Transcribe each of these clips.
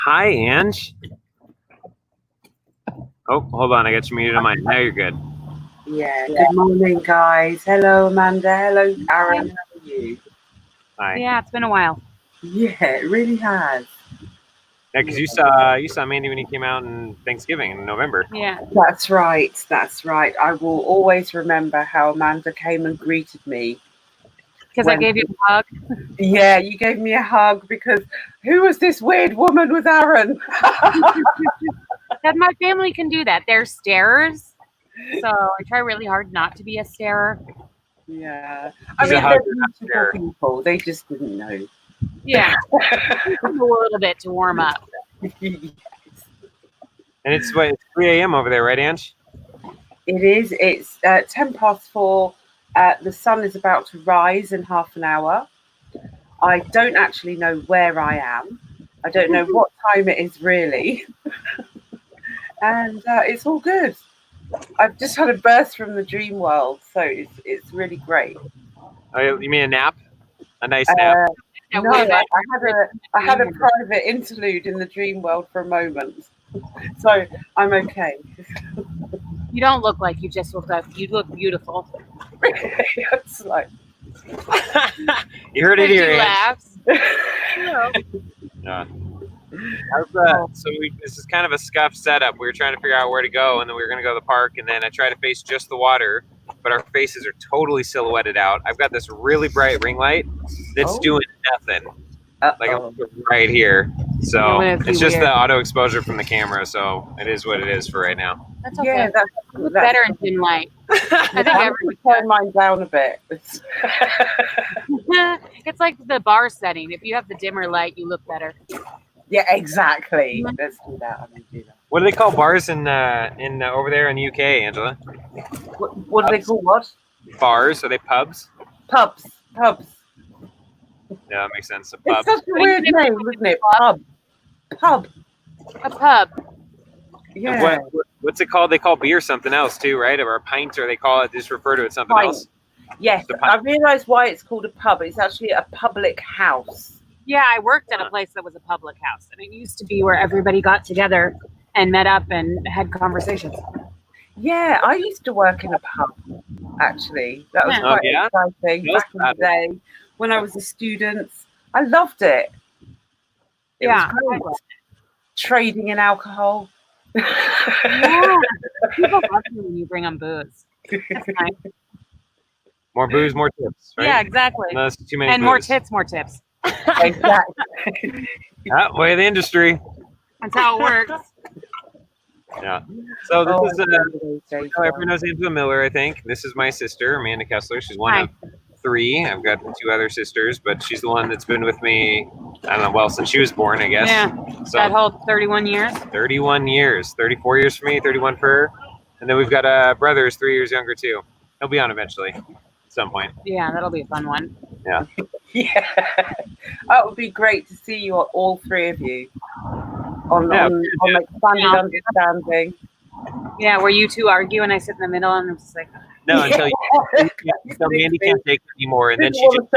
Hi, Ange. Oh, hold on. I got you muted on mine. Now you're good. Yeah. Good morning, guys. Hello, Amanda. Hello, Aaron. How are you? Hi. Yeah, it's been a while. Yeah, it really has. Yeah, because you saw Mandy when he came out in Thanksgiving in November. Yeah. That's right. That's right. I will always remember how Amanda came and greeted me. Because I gave you a hug. Yeah, you gave me a hug because who was this weird woman with Aaron? That my family can do that. They're starers. So I try really hard not to be a starer. Yeah. He's a they're hugger, not beautiful starer. people. They just didn't know. Yeah. A little bit to warm up. And it's 3 a.m. over there, right, Ange? It is. It's 4:10. The sun is about to rise in half an hour. I don't actually know where I am. I don't know what time it is really. And it's all good. I've just had a burst from the dream world, so it's really great. Oh, you mean a nap? A nice nap? No, I had a private interlude in the dream world for a moment. So I'm okay. You don't look like you just woke up. You look beautiful. It's like, You heard it here, She Ange. laughs. Yeah. This is kind of a scuffed setup. We were trying to figure out where to go, and then we were going to go to the park, and then I tried to face just the water, but our faces are totally silhouetted out. I've got this really bright ring light that's doing nothing. Like I'm right here. So it's just the auto exposure from the camera, so it is what it is for right now. That's okay. yeah, that's better in dim light. I think everyone turn mine down a bit. It's like the bar setting. If you have the dimmer light, you look better. Yeah, exactly. Let's do that. I'm gonna do that. What do they call bars in over there in the UK, Angela? What do they call what? Bars? Are they pubs? Pubs. Yeah, that makes sense. A pub. It's such a weird name, isn't it? Pub. A pub. Yeah. What's it called? They call beer something else too, right? Or a pint, or they call it, just refer to it something else. Yes, I realised why it's called a pub. It's actually a public house. Yeah, I worked at a place that was a public house, and it used to be where everybody got together and met up and had conversations. Yeah, I used to work in a pub, actually. That was quite exciting back in the day when I was a student. I loved it. It was great. Trading in alcohol. Yeah, people love you when you bring them booze. That's nice. More booze, more tips, right? Yeah, exactly. No, that's too many and booze. more tips. Exactly. Way of the industry. That's how it works. Yeah. So this is everyone knows Angela Miller, I think. This is my sister, Amanda Kessler. She's one of 3. I've got 2 other sisters, but she's the one that's been with me, I don't know, well, since she was born, I guess. Yeah. So that whole 31 years? 31 years. 34 years for me, 31 for her. And then we've got a brother who's 3 years younger, too. He'll be on eventually, at some point. Yeah, that'll be a fun one. Yeah. Yeah. That would be great to see you, all 3 of you, on expanded understanding. Yeah, where you 2 argue and I sit in the middle and I'm just like... No, until Mandy can't take it anymore, and then she just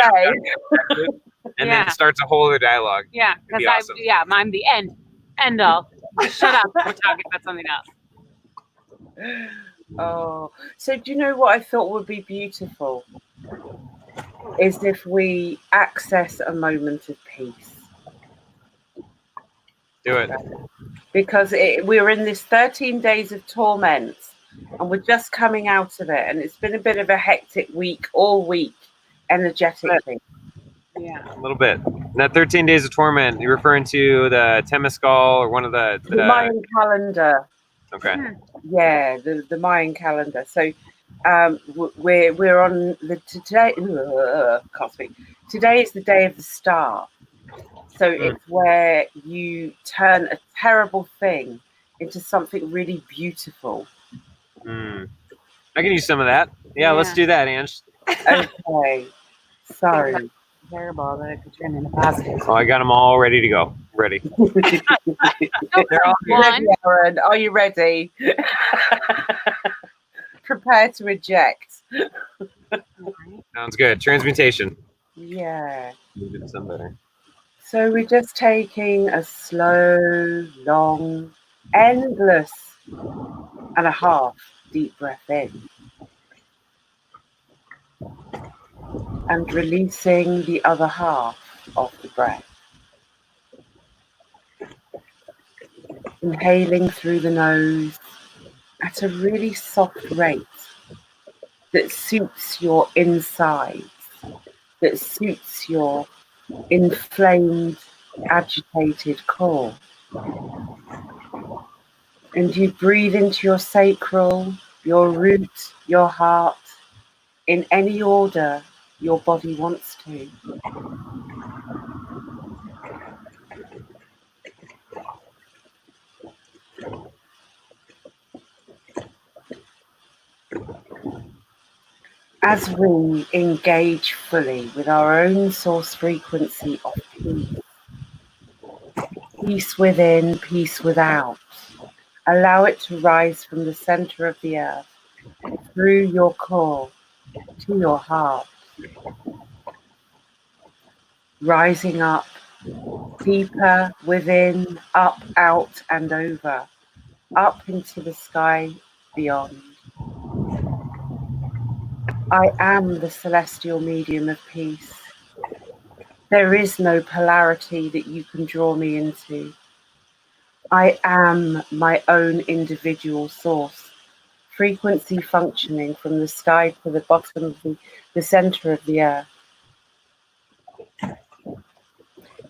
then starts a whole other dialogue. Yeah, because I'm the end all. Shut up, we're talking about something else. Oh, so do you know what I thought would be beautiful? Is if we access a moment of peace. Do it. Because we're in this 13 days of torment, and we're just coming out of it, and it's been a bit of a hectic week, all week, energetically. Yeah, a little bit. And that 13 days of torment, you're referring to the Temescal or one of the Mayan calendar. Okay. Yeah, the Mayan calendar. So we're on the today. Can't speak. Today is the day of the star. So it's where you turn a terrible thing into something really beautiful. I can use some of that. Yeah, let's do that, Ange. Okay. Sorry. Terrible that it could turn into positive. Oh, I got them all ready to go. Ready. They're all ready, Aaron. Are you ready? Prepare to eject. Sounds good. Transmutation. Yeah. You did some better. So we're just taking a slow, long, endless and a half deep breath in and releasing the other half of the breath. Inhaling through the nose at a really soft rate that suits your insides, that suits your inflamed, agitated core. And you breathe into your sacral, your root, your heart, in any order your body wants to. As we engage fully with our own source frequency of peace, peace within, peace without, allow it to rise from the center of the earth, through your core, to your heart, rising up, deeper within, up, out, and over, up into the sky beyond. I am the celestial medium of peace. There is no polarity that you can draw me into. I am my own individual source, frequency functioning from the sky to the bottom of the center of the earth.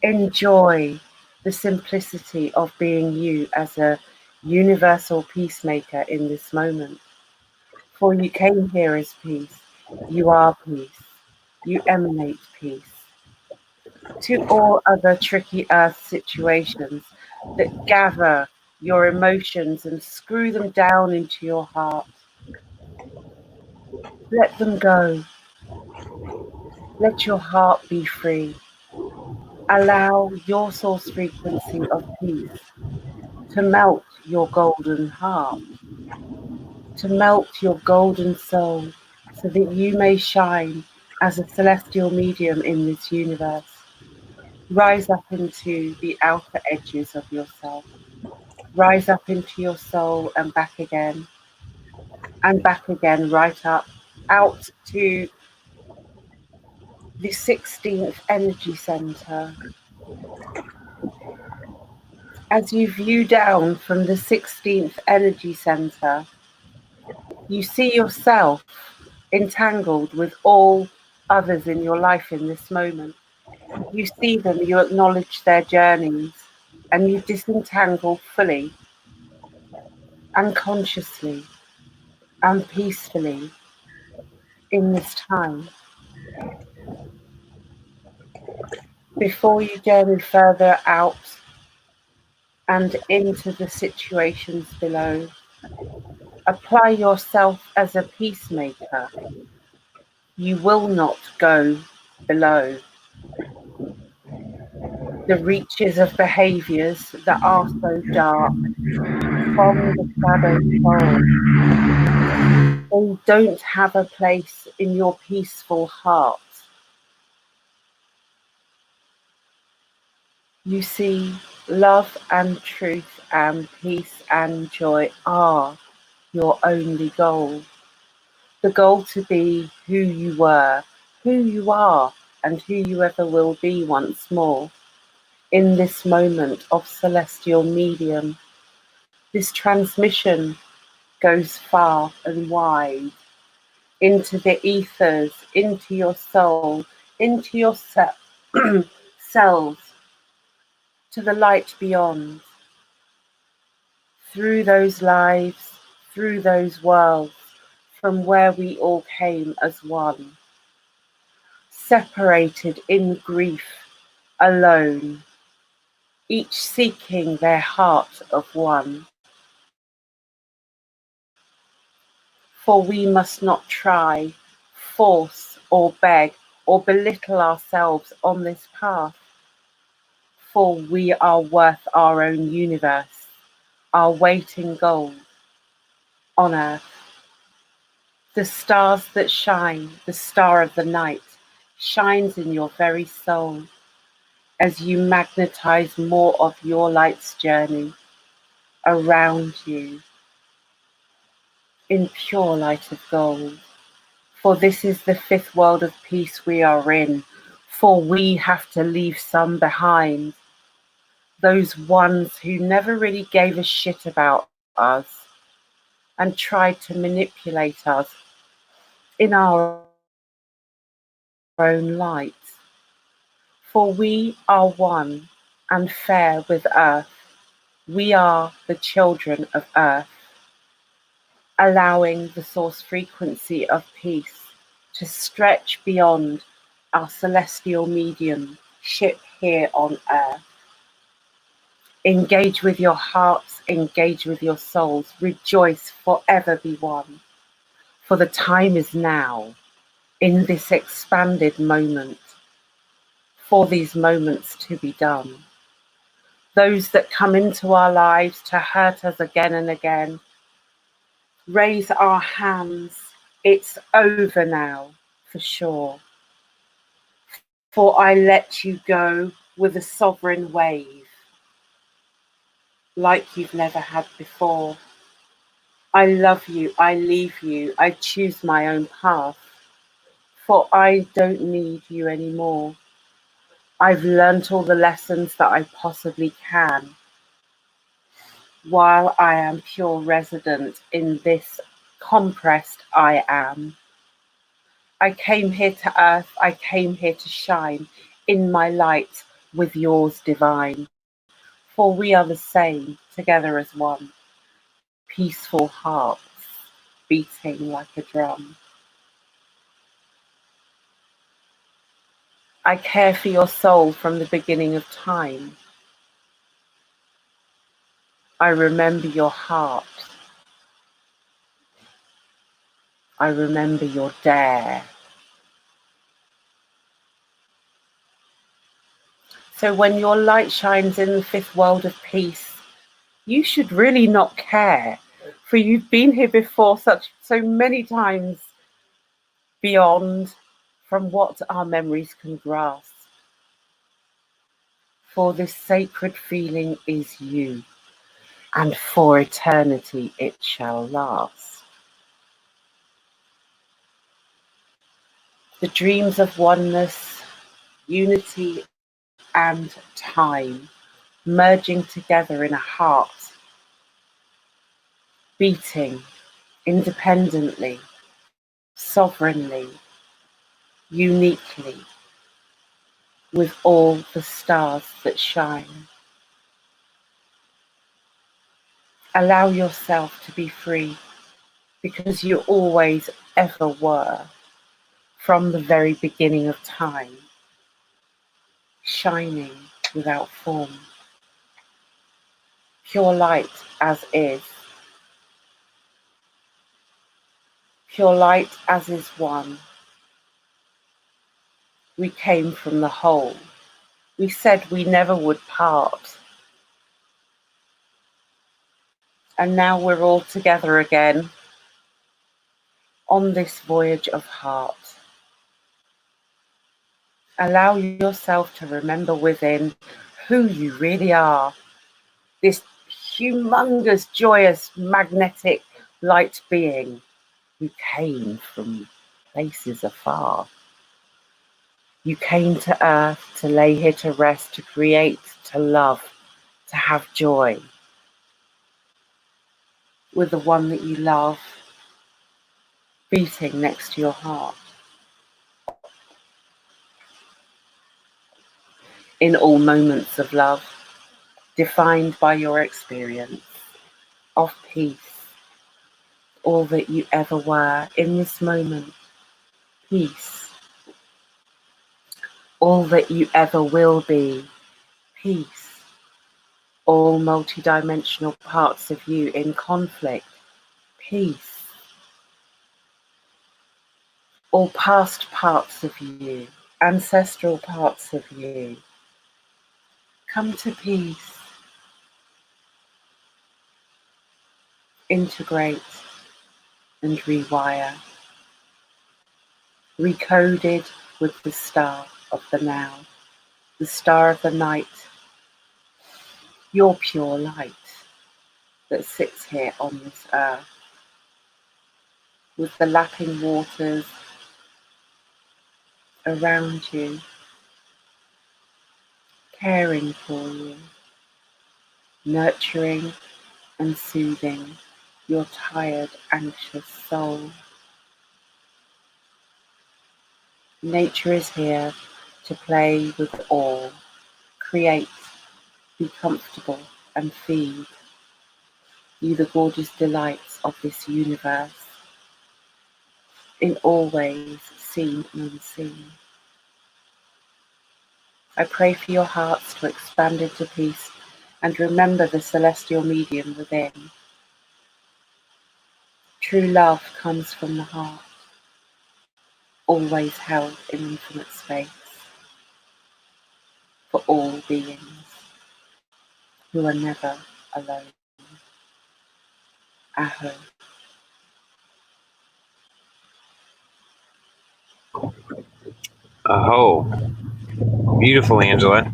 Enjoy the simplicity of being you as a universal peacemaker in this moment. For you came here as peace. You are peace. You emanate peace. To all other tricky earth situations that gather your emotions and screw them down into your heart, let them go. Let your heart be free. Allow your source frequency of peace to melt your golden heart, to melt your golden soul, so that you may shine as a celestial medium in this universe. Rise up into the outer edges of yourself. Rise up into your soul and back again, right up, out to the 16th energy center. As you view down from the 16th energy center, you see yourself entangled with all others in your life in this moment. You see them, you acknowledge their journeys, and you disentangle fully and consciously and peacefully in this time. Before you journey further out and into the situations below, apply yourself as a peacemaker. You will not go below the reaches of behaviours that are so dark from the shadow soul. They don't have a place in your peaceful heart. You see, love and truth and peace and joy are your only goal. The goal to be who you were, who you are, and who you ever will be once more. In this moment of celestial medium, this transmission goes far and wide into the ethers, into your soul, into your cells, to the light beyond, through those lives, through those worlds, from where we all came as one, separated in grief, alone, each seeking their heart of one. For we must not try, force, or beg, or belittle ourselves on this path, for we are worth our own universe, our weight in gold on earth. The stars that shine, the star of the night, shines in your very soul. as you magnetize more of your light's journey around you in pure light of gold. For this is the fifth world of peace we are in, for we have to leave some behind. Those ones who never really gave a shit about us and tried to manipulate us in our own light. For we are one and fair with Earth. We are the children of Earth, allowing the source frequency of peace to stretch beyond our celestial medium ship here on Earth. Engage with your hearts, engage with your souls, rejoice, forever be one. For the time is now, in this expanded moment, for these moments to be done. Those that come into our lives to hurt us again and again, raise our hands. It's over now, for sure. For I let you go with a sovereign wave, like you've never had before. I love you, I leave you, I choose my own path, for I don't need you anymore. I've learnt all the lessons that I possibly can, while I am pure resident in this compressed I am. I came here to earth, I came here to shine in my light with yours divine. For we are the same, together as one, peaceful hearts beating like a drum. I care for your soul from the beginning of time. I remember your heart. I remember your dare. So when your light shines in the fifth world of peace, you should really not care, for you've been here before so many times beyond from what our memories can grasp. For this sacred feeling is you, and for eternity it shall last. The dreams of oneness, unity, and time merging together in a heart, beating independently, sovereignly, uniquely, with all the stars that shine. Allow yourself to be free, because you always ever were, from the very beginning of time, shining without form, pure light as is, pure light as is one. We came from the whole. We said we never would part. And now we're all together again on this voyage of heart. Allow yourself to remember within who you really are. This humongous, joyous, magnetic light being who came from places afar. You came to earth to lay here to rest, to create, to love, to have joy with the one that you love beating next to your heart. In all moments of love, defined by your experience of peace, all that you ever were in this moment, peace. All that you ever will be, peace. All multidimensional parts of you in conflict, peace. All past parts of you, ancestral parts of you, come to peace. Integrate and rewire. Recoded with the star of the now. the star of the night, your pure light that sits here on this earth, with the lapping waters around you, caring for you, nurturing and soothing your tired, anxious soul. Nature is here to play with all, create, be comfortable, and feed you the gorgeous delights of this universe, in all ways seen and unseen. I pray for your hearts to expand into peace and remember the celestial medium within. True love comes from the heart, always held in infinite space, for all beings who are never alone. Aho. Oh, beautiful, Angela.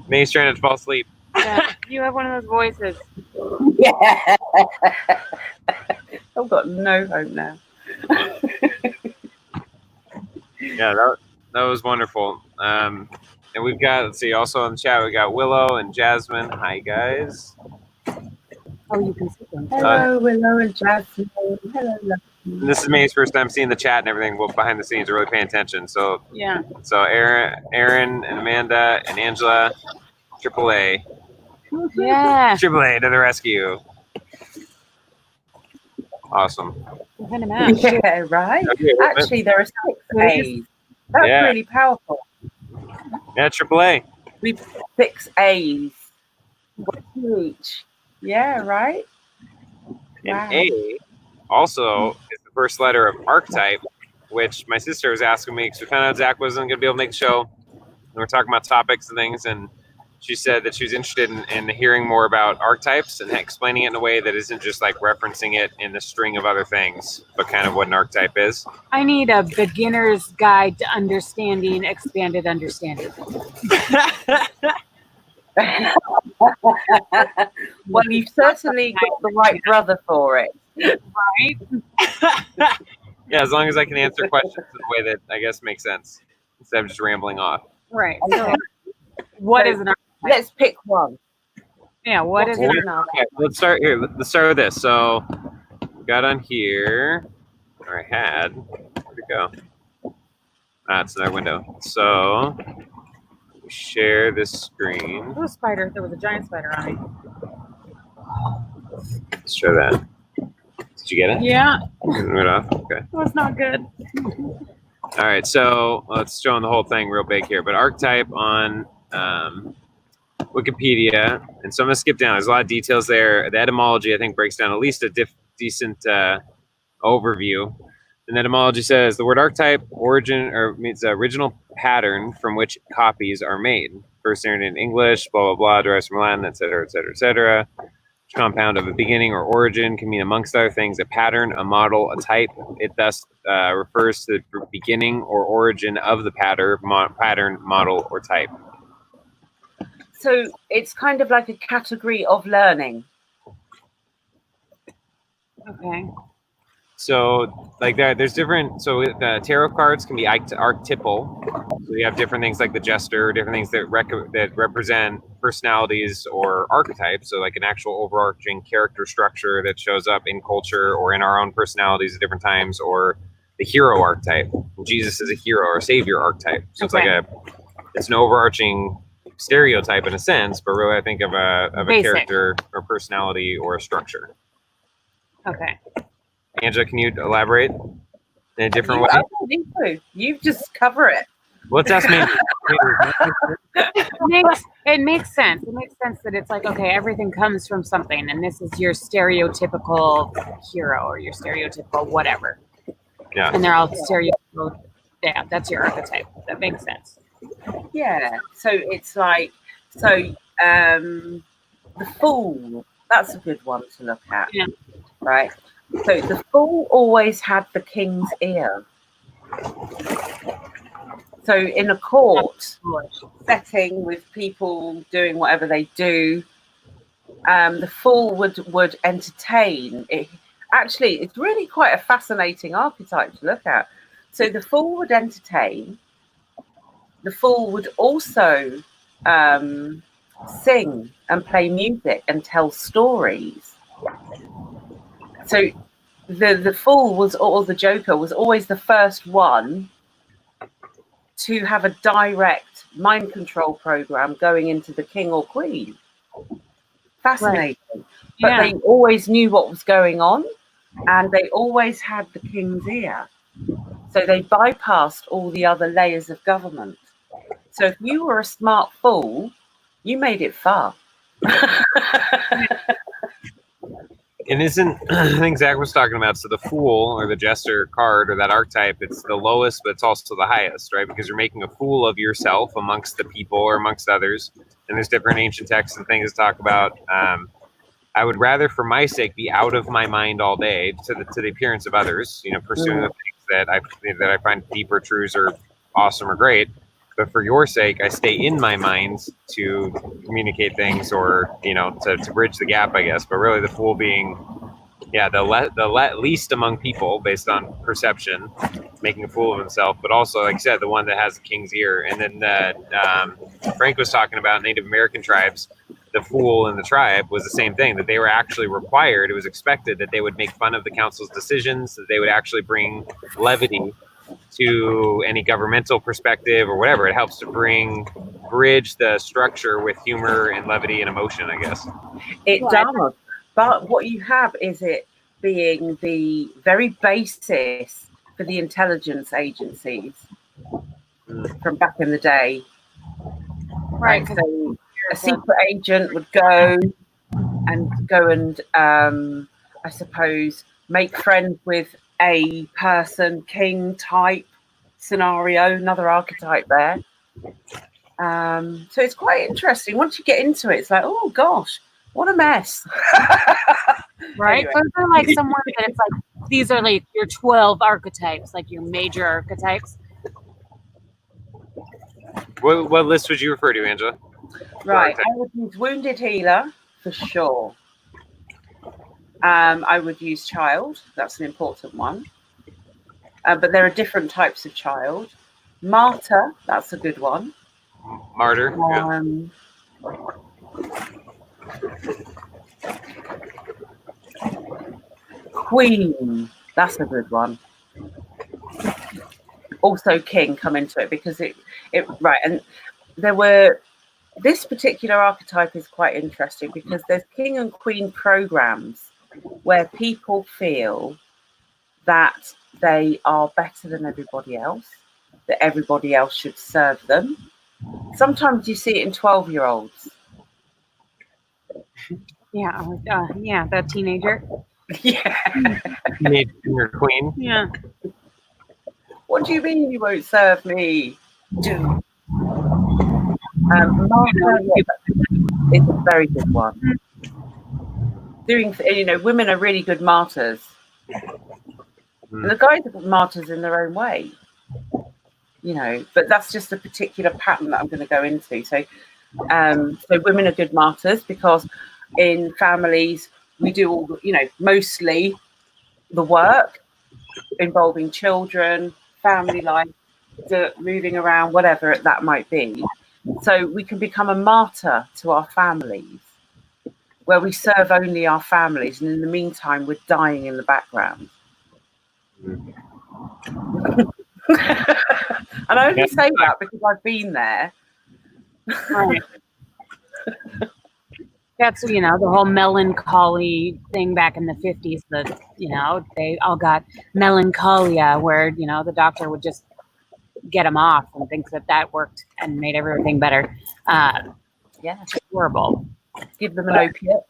May's trying to fall asleep. Yeah, you have one of those voices. Yeah. I've got no hope now. Yeah, that was wonderful. And we've got, let's see, also in the chat, we got Willow and Jasmine. Hi, guys. Oh, you can see them. Hello, Willow and Jasmine. Hello, love. This is May's first time seeing the chat and everything. Well, behind the scenes, really paying attention. So Yeah. So Aaron and Amanda and Angela, AAA. Yeah. AAA to the rescue. Awesome. We're gonna match. Yeah, right? Okay, Actually, there are 6 A's. That's Yeah. really powerful. yeah, AAA. We've got 6 A's. What each? Yeah, right? And Wow. A also is the first letter of archetype, which my sister was asking me because we found out Zach wasn't going to be able to make the show. And we're talking about topics and things, and she said that she was interested in hearing more about archetypes and explaining it in a way that isn't just like referencing it in the string of other things, but kind of what an archetype is. I need a beginner's guide to understanding expanded understanding. Well, you've certainly got the right brother for it. Right? Yeah, as long as I can answer questions in a way that I guess makes sense instead of just rambling off. Right. So, what is an archetype? Let's pick one. Yeah, what is an What's archetype? an archetype? Okay, let's start here. Let's start with this. So, we got on here, or I had. Where'd it go? It's another window. So, we share this screen. Oh, spider. There was a giant spider on it. Let's show that. Did you get it? Yeah, Right off. Okay. that's not good. All right. So let's show the whole thing real big here. But archetype on Wikipedia, and so I'm gonna skip down. There's a lot of details there. The etymology, I think, breaks down at least a decent overview. And the etymology says the word archetype origin or means the original pattern from which copies are made. First learned in English, blah blah blah, derives from Latin, etc., etc., etc. Compound of a beginning or origin can mean, amongst other things, a pattern, a model, a type. It thus refers to the beginning or origin of the pattern, model, or type. So it's kind of like a category of learning. Okay. So, like that, there's different. So the tarot cards can be archetypal. So you have different things like the jester, different things that represent personalities or archetypes. So like an actual overarching character structure that shows up in culture or in our own personalities at different times, or the hero archetype. Jesus is a hero or savior archetype. So it's Okay. like it's an overarching stereotype in a sense, but really I think of a Basic. character or personality or a structure. Okay. Angela, can you elaborate in a different way? I don't think so. You just cover it. Let's ask me. It makes sense. It makes sense that it's like, okay, everything comes from something, and this is your stereotypical hero or your stereotypical whatever. Yeah. And they're all stereotypical. Yeah, that's your archetype. That makes sense. Yeah. So it's like, the fool. That's a good one to look at. Yeah. Right. So the fool always had the king's ear. So in a court setting with people doing whatever they do, the fool would entertain. Actually, it's really quite a fascinating archetype to look at. So the fool would entertain. The fool would also sing and play music and tell stories. So the fool was, or the joker was always the first one to have a direct mind control program going into the king or queen. Fascinating. Right. But they always knew what was going on, and they always had the king's ear. So they bypassed all the other layers of government. So if you were a smart fool, you made it far. And isn't, I think Zach was talking about, so the fool or the jester card or that archetype, it's the lowest, but it's also the highest, right? Because you're making a fool of yourself amongst the people or amongst others. And there's different ancient texts and things to talk about. I would rather, for my sake, be out of my mind all day to the appearance of others, you know, pursuing the things that I find deep or truths or awesome or great. But for your sake, I stay in my mind to communicate things, or, you know, to bridge the gap, I guess. But really, the fool being, the least among people based on perception, making a fool of himself. But also, like I said, the one that has the king's ear. And then Frank was talking about Native American tribes. The fool in the tribe was the same thing, that they were actually required. It was expected that they would make fun of the council's decisions, that they would actually bring levity to any governmental perspective or whatever. It helps to bridge the structure with humor and levity and emotion, I guess. It does. But what you have is it being the very basis for the intelligence agencies from back in the day. Right. So a secret agent would go and I suppose make friends with a person, king type scenario, another archetype there. So it's quite interesting. Once you get into it, it's like, oh gosh, what a mess. Right? Anyway. Those are like someone that it's like, these are like your 12 archetypes, like your major archetypes. What list would you refer to, Angela? Right, I would use Wounded Healer for sure. I would use Child. That's an important one. But there are different types of Child. Martyr, that's a good one. Martyr. Queen, that's a good one. Also King come into it because it right, and there were, this particular archetype is quite interesting because there's King and Queen programs where people feel that they are better than everybody else, that everybody else should serve them. Sometimes you see it in 12-year-olds. Yeah, that teenager. Yeah. Teenager queen. Yeah. What do you mean you won't serve me? Do. It's a very good one. Doing, you know, women are really good martyrs. And the guys are martyrs in their own way, you know, but that's just a particular pattern that I'm going to go into. So, so women are good martyrs because in families we do all, you know, mostly the work involving children, family life, moving around, whatever that might be. So we can become a martyr to our families, where we serve only our families, and in the meantime we're dying in the background. And I only say that because I've been there. Right. That's, you know, the whole melancholy thing back in the 50s, that, you know, they all got melancholia, where, you know, the doctor would just get them off and think that worked and made everything better. Yeah, it's horrible. Give them an opiate.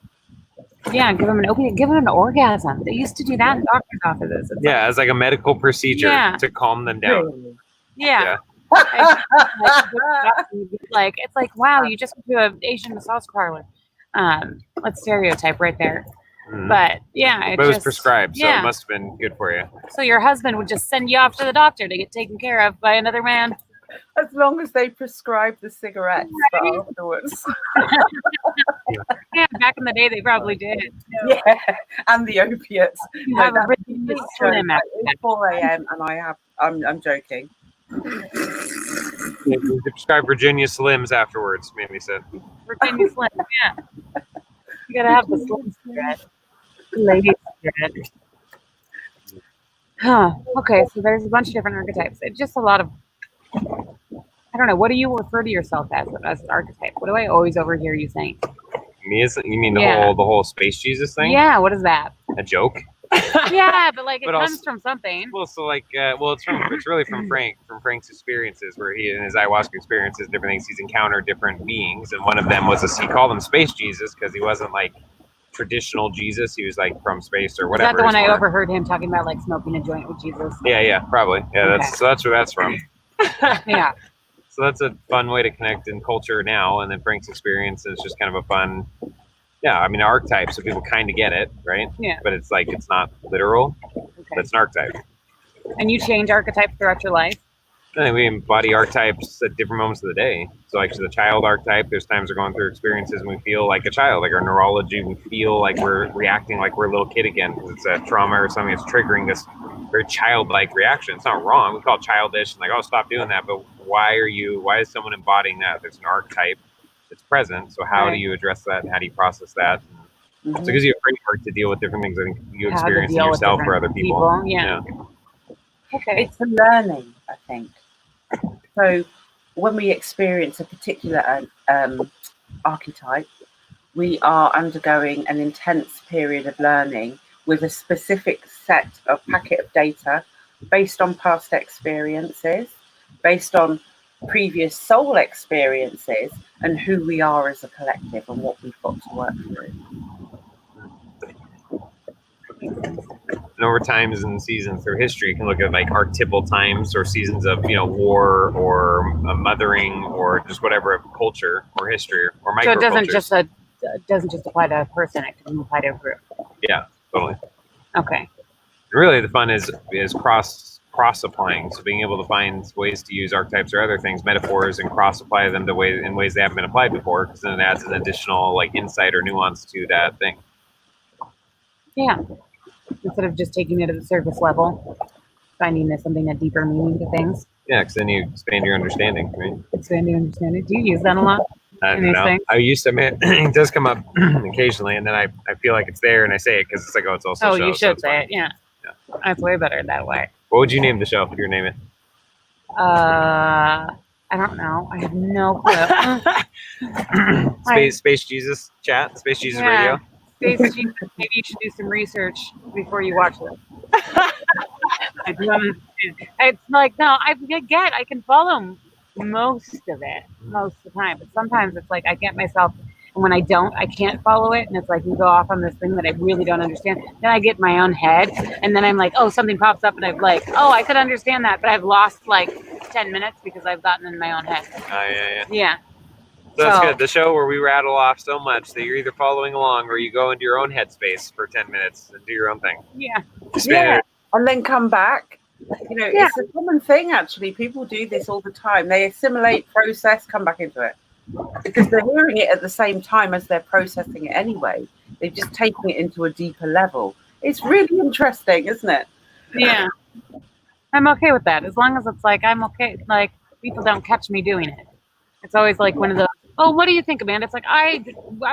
Yeah, give them an opiate, give them an orgasm. They used to do that in doctor's offices. It's as like a medical procedure to calm them down. Really? Yeah. Like, it's like, wow, you just went to an Asian massage parlor. Let's stereotype right there. But yeah, it was prescribed, so it must have been good for you. So your husband would just send you off to the doctor to get taken care of by another man. As long as they prescribe the cigarettes for afterwards. Yeah, back in the day, they probably did. Yeah, and the opiates. You No, have a that's a Virginia complete Slim joke. after that. It's 4 a.m. and I'm joking. They prescribe Virginia Slims afterwards, Mamie said. Virginia Slim, yeah. You gotta have the Slim cigarette. Lady cigarette. Huh. Okay, so there's a bunch of different archetypes. It's just a lot of, I don't know, what do you refer to yourself as an archetype? What do I always overhear you saying? Me, you mean the Yeah. whole space Jesus thing? Yeah, what is that? A joke? Yeah, but like it But comes also- from something. Well, so like, it's really from Frank's experiences, where he in his ayahuasca experiences, different things he's encountered different beings, and one of them was he called him Space Jesus because he wasn't like traditional Jesus. He was like from space or Is whatever. that the one his I word. overheard him talking about, like smoking a joint with Jesus? Yeah, probably. Yeah, Okay. that's where that's from. Yeah. So that's a fun way to connect in culture now, and then Frank's experience is just kind of a fun. Yeah, I mean archetype, so people kind of get it, right? Yeah. But it's like it's not literal. Okay. That's an archetype. And you change archetypes throughout your life? I think we embody archetypes at different moments of the day. So like the child archetype, there's times we're going through experiences and we feel like a child, like our neurology, we feel like we're reacting like we're a little kid again because it's a trauma or something that's triggering this very childlike reaction. It's not wrong. We call it childish and like, oh, stop doing that. But why is someone embodying that? There's an archetype that's present. So how do you address that and how do you process that? So it gives you a framework to deal with different things that you experience in yourself or other people. Yeah. Okay. It's a learning, I think. So when we experience a particular archetype, we are undergoing an intense period of learning with a specific packet of data based on past experiences, based on previous soul experiences, and who we are as a collective and what we've got to work through. And over times and seasons through history, you can look at like archetypal times or seasons of war or mothering or just whatever of culture or history or microculture. So it doesn't just apply to a person; it can apply to a group. Yeah, totally. Okay. Really, the fun is cross applying. So being able to find ways to use archetypes or other things, metaphors, and cross apply them in ways they haven't been applied before, because then it adds an additional like insight or nuance to that thing. Yeah. Instead of just taking it at the surface level, finding there's something, a deeper meaning to things. Yeah, because then you expand your understanding, right? Expand your understanding. Do you use that a lot? I don't know. I used to, it does come up occasionally, and then I feel like it's there, and I say it because it's like, oh, it's also. Oh, show, you should so say it. Yeah. That's way better that way. What would you name the show if you were naming it? I don't know. I have no clue. Space Jesus chat, Space Jesus Yeah. Radio. Space Jesus, maybe you should do some research before you watch it. I do understand. It's like, no, I can follow most of it most of the time, but sometimes it's like I get myself, and when I don't, I can't follow it, and it's like you go off on this thing that I really don't understand. Then I get in my own head, and then I'm like, oh, something pops up, and I'm like, oh, I could understand that, but I've lost like 10 minutes because I've gotten in my own head. Yeah. So that's good. The show where we rattle off so much that you're either following along or you go into your own headspace for 10 minutes and do your own thing. Yeah. And then come back. It's a common thing, actually. People do this all the time. They assimilate, process, come back into it. Because they're hearing it at the same time as they're processing it anyway. They're just taking it into a deeper level. It's really interesting, isn't it? Yeah. I'm okay with that. As long as it's like, I'm okay. Like, people don't catch me doing it. It's always like one of those, oh, what do you think, Amanda? It's like, I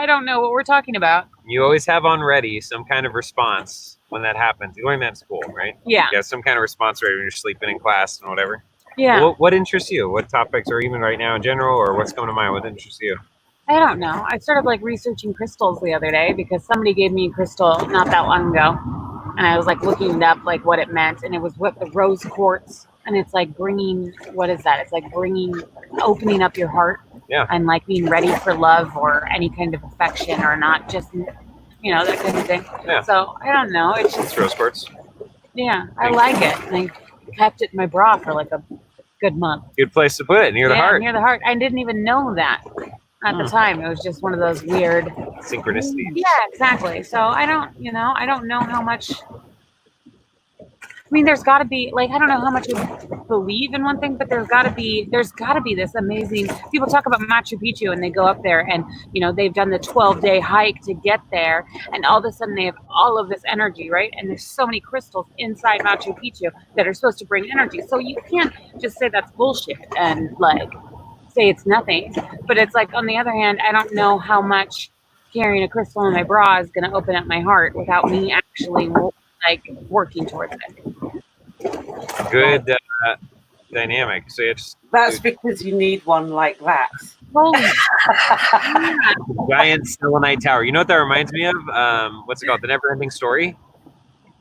don't know what we're talking about. You always have on ready some kind of response when that happens. You learn that in school, right? Yeah. You have some kind of response ready when you're sleeping in class and whatever. Yeah. Well, what interests you? What topics, or even right now in general, or what's coming to mind? What interests you? I don't know. I started like researching crystals the other day because somebody gave me a crystal not that long ago. And I was like looking it up, like what it meant. And it was what the rose quartz. And it's like what is that? It's like opening up your heart. Yeah. And like being ready for love or any kind of affection or not just, that kind of thing. Yeah. So I don't know. It's just rose quartz. Yeah, I like it. And I kept it in my bra for like a good month. Good place to put it, near the heart. Near the heart. I didn't even know that at the time. It was just one of those weird synchronicities. Yeah, exactly. So I don't know how much. I mean, there's got to be, like, I don't know how much would believe in one thing, but there's got to be this amazing. People talk about Machu Picchu and they go up there and they've done the 12-day hike to get there, and all of a sudden they have all of this energy, right? And there's so many crystals inside Machu Picchu that are supposed to bring energy. So you can't just say that's bullshit and like say it's nothing. But it's like, on the other hand, I don't know how much carrying a crystal in my bra is going to open up my heart without me actually like working towards it. Good dynamic. So it's That's because you need one like that. Holy giant selenite tower. You know what that reminds me of? What's it called? The Never-Ending Story.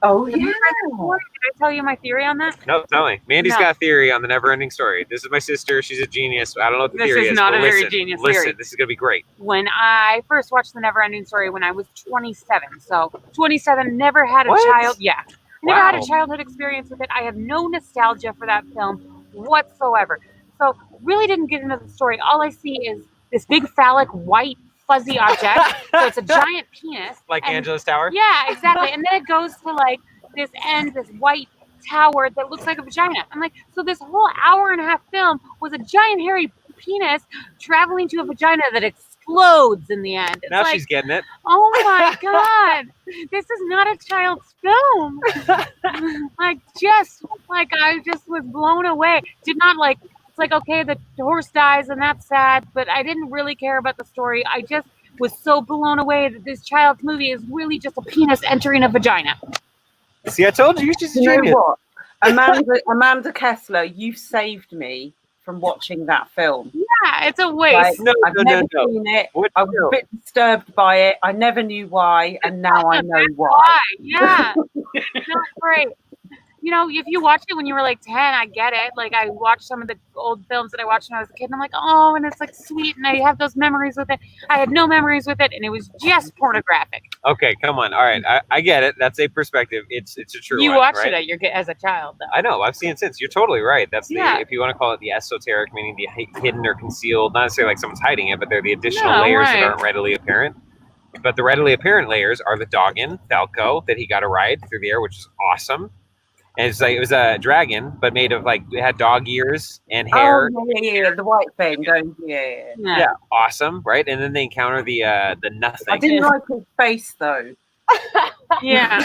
Oh yeah. Did I tell you my theory on that? No, tell me. Mandy's No. got a theory on the Never-Ending Story. This is my sister. She's a genius. I don't know what the This theory is is. not but a very listen, genius listen, theory. this is gonna be great. When I first watched The Never-Ending Story when I was 27. So 27, never had a What? child. Yeah. Never had Wow. a childhood experience with it. I have no nostalgia for that film whatsoever. So really didn't get into the story. All I see is this big phallic white fuzzy object. So it's a giant penis. Like and- Angela's Tower? Yeah, exactly. And then it goes to like this white tower that looks like a vagina. I'm like, so this whole hour and a half film was a giant hairy penis traveling to a vagina that explodes in the end. It's Now like, she's getting it. oh my God, this is not a child's film. I just was blown away. Did not like, it's like, okay, the horse dies and that's sad, but I didn't really care about the story. I just was so blown away that this child's movie is really just a penis entering a vagina. See, I told you, she's a You know genius. what? Amanda Kessler, you saved me from watching that film. Yeah, it's a waste. Like, No, I've no, never no. seen it. What I was a bit disturbed by it. I never knew why, and now I know why. Why? Yeah. Not great. If you watched it when you were like 10, I get it. Like, I watched some of the old films that I watched when I was a kid, and I'm like, oh, and it's like sweet, and I have those memories with it. I had no memories with it, and it was just pornographic. Okay, come on. All right, I get it. That's a perspective. It's a true You one, watched right? it as a child, though. I know. I've seen it since. You're totally right. That's the, Yeah. if you want to call it the esoteric, meaning the hidden or concealed, not necessarily like someone's hiding it, but they're the additional No, layers right. that aren't readily apparent. But the readily apparent layers are the doggin, Falco, that he got to ride through the air, which is awesome. And it's like, it was a dragon, but made of like, it had dog ears and hair. Oh, yeah, the white thing, don't you? Yeah. Yeah, awesome, right? And then they encounter the nothing. I didn't like his face, though. Yeah.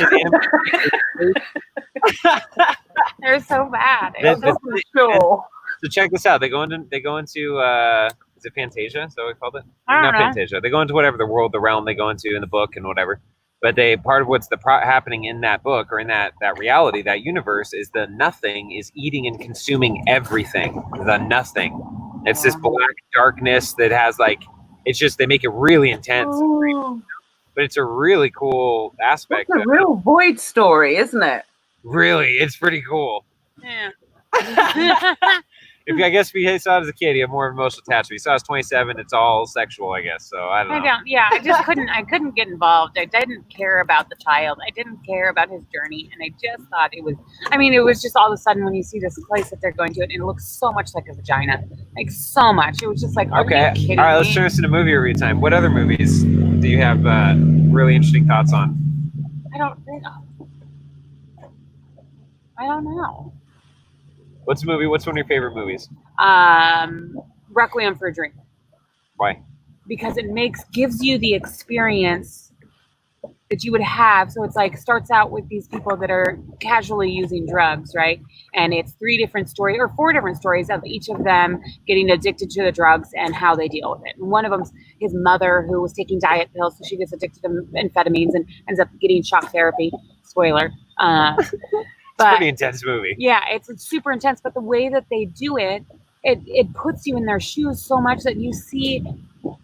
They're so bad. Sure. So check this out. They go into is it Fantasia? Is that what we called it? I don't Not know. Fantasia. They go into whatever the realm they go into in the book and whatever. But part of what's happening in that book or in that reality, that universe, is the nothing is eating and consuming everything. The nothing. It's this black darkness that has like, it's just, they make it really intense. Ooh, But it's a really cool aspect. that's a real void story, isn't it? Really, it's pretty cool. Yeah. I guess if you saw it as a kid, you have more emotional attachment. You saw it as 27, it's all sexual, I guess. So I don't know. I couldn't get involved. I didn't care about the child. I didn't care about his journey. And I just thought it was just all of a sudden when you see this place that they're going to, and it looks so much like a vagina. Like so much. It was just like, are Okay. you kidding All right, let's me? turn this into movie review time. What other movies do you have really interesting thoughts on? I don't know. What's one of your favorite movies? Requiem for a Dream. Why? Because it gives you the experience that you would have. So it's like, starts out with these people that are casually using drugs, right? And it's 4 different stories of each of them getting addicted to the drugs and how they deal with it. And one of them's his mother, who was taking diet pills, so she gets addicted to amphetamines and ends up getting shock therapy. Spoiler. It's a pretty intense movie. Yeah, it's super intense, but the way that they do it, it puts you in their shoes so much that you see,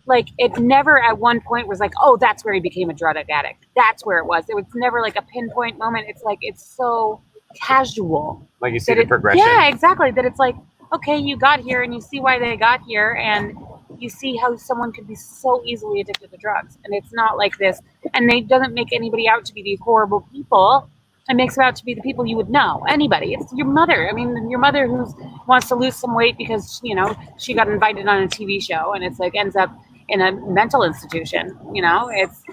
like, it never at one point was like, oh, that's where he became a drug addict. That's where it was. It was never like a pinpoint moment. It's like, it's so casual. Like you see the progression. Yeah, exactly. That it's like, okay, you got here and you see why they got here, and you see how someone could be so easily addicted to drugs. And it's not like this, and they doesn't make anybody out to be these horrible people. It makes it out to be the people you would know. Anybody. It's your mother. I mean, your mother who wants to lose some weight because, she got invited on a TV show, and it's like ends up in a mental institution. It's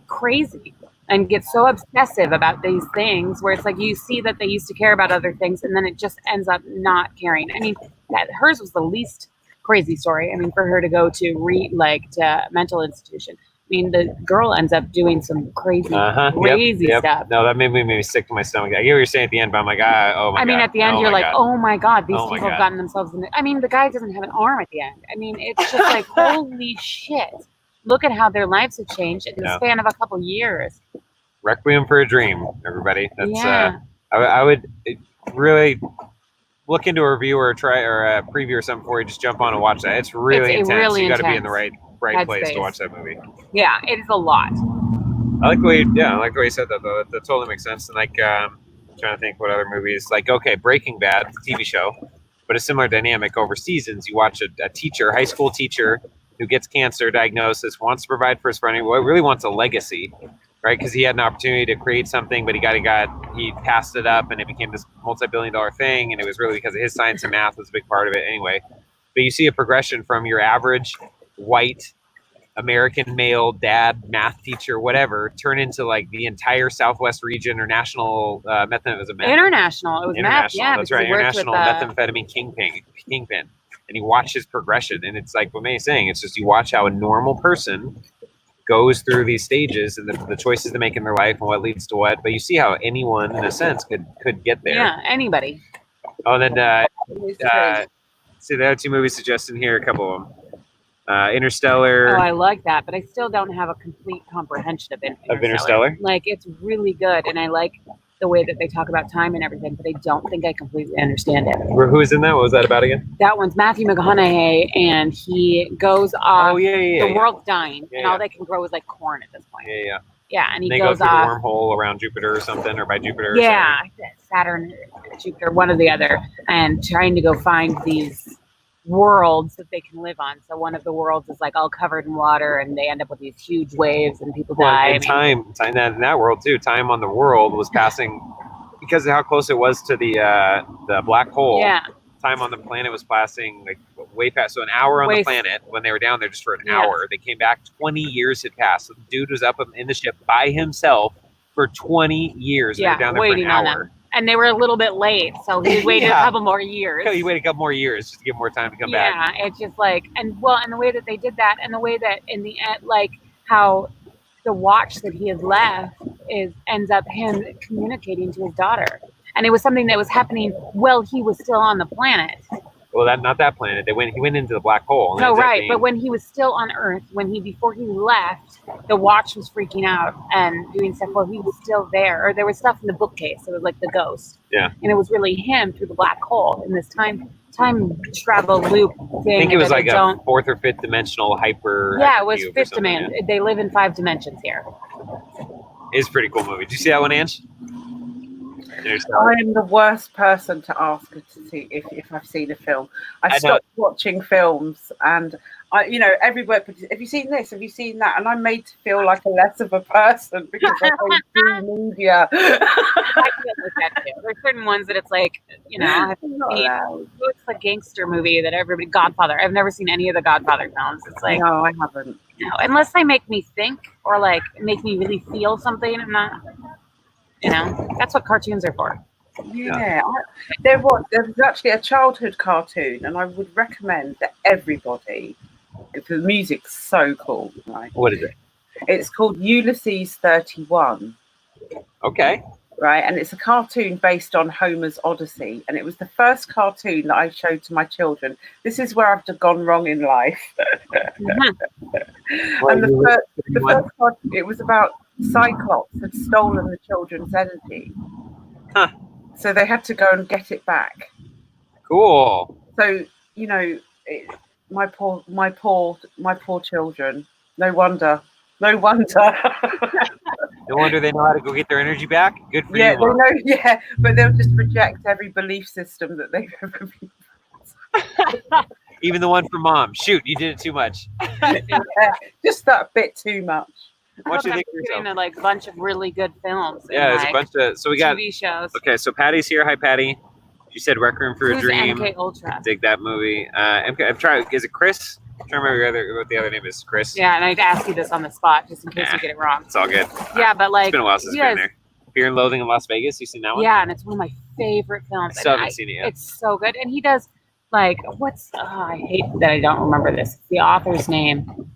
crazy. and get so obsessive about these things where it's like you see that they used to care about other things and then it just ends up not caring. I mean, hers was the least crazy story. I mean, for her to go to to mental institution. I mean, the girl ends up doing some crazy stuff. No, that made me sick to my stomach. I get what you're saying at the end, but I'm like, oh my God. I mean, at the end, you're like, oh my God, these Oh my people have God. gotten themselves in. I mean, the guy doesn't have an arm at the end. I mean, it's just like, holy shit. Look at how their lives have changed in the span of a couple years. Requiem for a Dream, everybody. That's Yeah. I would really look into a review or a preview or something before you just jump on and watch that. It's really intense. Really you got to be in intense. the right place to watch that movie. Yeah, it is a lot. I like the way you said that though. That totally makes sense. And like, I'm trying to think what other movies. Like, okay, Breaking Bad, TV show, but a similar dynamic over seasons. You watch a teacher, high school teacher, who gets cancer diagnosis, wants to provide for his friend, really wants a legacy, right? Because he had an opportunity to create something, but he passed it up, and it became this multi-billion-dollar thing, and it was really because of his science and math was a big part of it anyway. But you see a progression from your average white American male dad, math teacher, whatever, turn into like the entire Southwest region or national international. It was meth, yeah. That's right, international methamphetamine kingpin. And you watch his progression, and it's like what May's saying. It's just you watch how a normal person goes through these stages and the choices they make in their life and what leads to what. But you see how anyone, in a sense, could get there. Yeah, anybody. Oh, and then see the other two movies suggested here, a couple of them. Interstellar. Oh, I like that, but I still don't have a complete comprehension of Interstellar. Like, it's really good, and I like the way that they talk about time and everything, but I don't think I completely understand it. Who is in that? What was that about again? That one's Matthew McConaughey, and he goes off. Oh, yeah. The world's dying, and all they can grow is like corn at this point. Yeah. Yeah, and he they goes go through off the wormhole around Jupiter or something, or by Jupiter. Yeah, Saturn, Jupiter, one or the other, and trying to go find these worlds that they can live on. So one of the worlds is like all covered in water, and they end up with these huge waves, and people die. And time in that world too. Time on the world was passing because of how close it was to the black hole. Yeah. Time on the planet was passing like way past. So an hour on the planet when they were down there just for an hour. They came back. 20 years had passed. So the dude was up in the ship by himself for 20 years. Yeah, they were down there waiting for an hour. on them. And they were a little bit late, so he waited a couple more years. He waited a couple more years just to give more time to come back. Yeah, it's just like, and the way that they did that, and the way that in the end, like how the watch that he had left ends up him communicating to his daughter, and it was something that was happening while he was still on the planet. Well, not that planet. He went into the black hole. No, right. But when he was still on Earth, before he left, the watch was freaking out and doing stuff while he was still there. Or there was stuff in the bookcase. It was like the ghost. Yeah. And it was really him through the black hole in this time travel loop thing. I think it was like a fourth or fifth dimensional hyper. Yeah, it was fifth dimension. Yeah. They live in 5 dimensions here. It's a pretty cool movie. Did you see that one, Ange? I'm the worst person to ask to see if I've seen a film. I stopped watching films, and everywhere. Have you seen this? Have you seen that? And I'm made to feel like a less of a person because I don't do media. I feel like that too. There's certain ones that it's like, it's a gangster movie that everybody. Godfather. I've never seen any of the Godfather films. It's like no, I haven't. Unless they make me think or like make me really feel something. I'm not. That's what cartoons are for. Yeah. There was actually a childhood cartoon, and I would recommend that everybody, because the music's so cool. Right? What is it? It's called Ulysses 31. Okay. Right, and it's a cartoon based on Homer's Odyssey, and it was the first cartoon that I showed to my children. This is where I've gone wrong in life. And the first part, it was about Cyclops had stolen the children's energy, so they had to go and get it back. Cool. So my poor children. No wonder. No wonder they know how to go get their energy back. Good for you. Yeah, they know. Yeah, but they'll just reject every belief system that they've ever been. Even the one from Mom. Shoot, you did it too much. Just that bit too much. What you think in a bunch of really good films. Yeah, there's a bunch of. So we got TV shows. Okay, so Patty's here. Hi, Patty. She said Requiem for a Dream. MK Ultra? Dig that movie. MK. I'm trying. Is it Chris? trying to remember what the other name is. Chris. Yeah, and I'd ask you this on the spot just in case Nah. you get it wrong. It's all good. Yeah, but like It's been a while since he I've been has- there. Fear and Loathing in Las Vegas. You seen that one? Yeah, and it's one of my favorite films. I still and haven't seen it yet. It's so good, and he does like I hate that I don't remember this. The author's name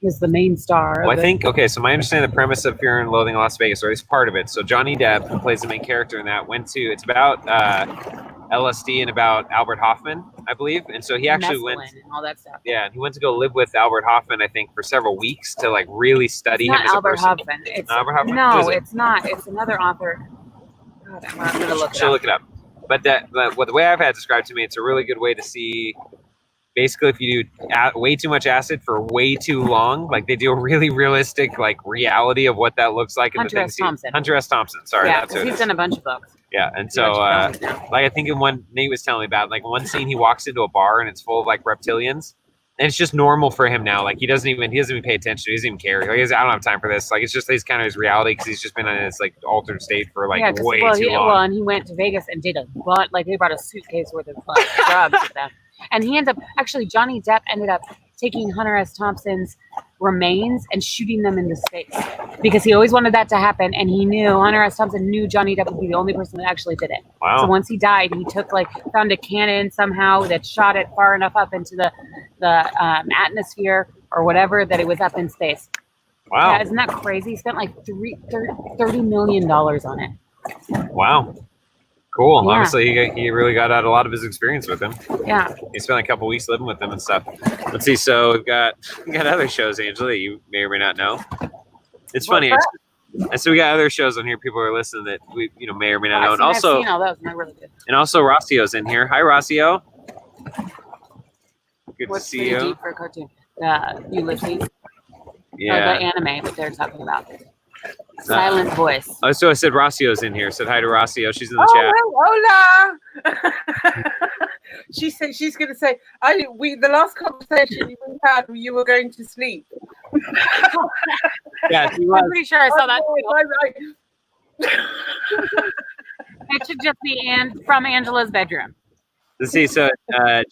is the main star. Well, I think so. My understanding of the premise of Fear and Loathing in Las Vegas, or at least part of it. So Johnny Depp, who plays the main character in that, it's about LSD and about Albert Hoffman, I believe, and so he actually went. And all that stuff. Yeah, and he went to go live with Albert Hoffman, I think, for several weeks to like really study It's him not as a Albert person. Hoffman. It's Albert Hoffman? Who No, is it? it's not. It's another author. God, I'm gonna look it She'll up. look it up. But the way I've had it described to me, it's a really good way to see. Basically, if you do way too much acid for way too long, like they do a really realistic like reality of what that looks like. Hunter S. Thompson. Hunter S. Thompson. Sorry, Yeah, that's because who it he's is. done a bunch of books. Yeah, and so like I think in one Nate was telling me about like one scene he walks into a bar and it's full of like reptilians. And it's just normal for him now. Like he doesn't even pay attention. He doesn't even care. Like, I don't have time for this. Like it's just he's kind of his reality because he's just been in this like altered state for like way too long. Well, and he went to Vegas and did they brought a suitcase worth of drugs with them. And he ended up Johnny Depp ended up taking Hunter S. Thompson's remains and shooting them into space because he always wanted that to happen, and Hunter S. Thompson knew Johnny Depp would be the only person that actually did it. Wow. So once he died, he found a cannon somehow that shot it far enough up into the atmosphere or whatever that it was up in space. Wow. Yeah, isn't that crazy? He spent like $30 million on it. Wow. Cool. Yeah. Obviously, he really got out a lot of his experience with him. Yeah. He spent a couple weeks living with them and stuff. Let's see. So we got other shows, Angela, that you may or may not know. It's funny. So we got other shows on here. People are listening that we may or may not know. And also, I've seen all those, and they're really good. And also, Rocio's in here. Hi, Rocio. Good What's to see pretty you. deep for a cartoon? Ulysses. Yeah. The anime that they're talking about. Silent voice. Oh, so I said Rocio's in here. Said hi to Rocio. She's in the chat. Oh, hola. She said she's going to say, the last conversation we had, you were going to sleep. Yeah, she was. I'm pretty sure I saw that. Too. It should just be from Angela's bedroom. Let's see. So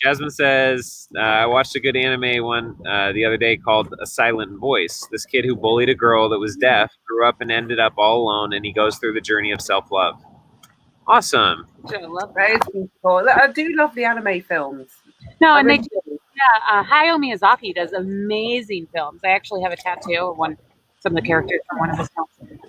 Jasmine says, I watched a good anime one the other day called A Silent Voice. This kid who bullied a girl that was deaf grew up and ended up all alone, and he goes through the journey of self-love. Awesome. I love that. I do love the anime films. No, and they do. Yeah, Hayao Miyazaki does amazing films. I actually have a tattoo of some of the characters from one of his films.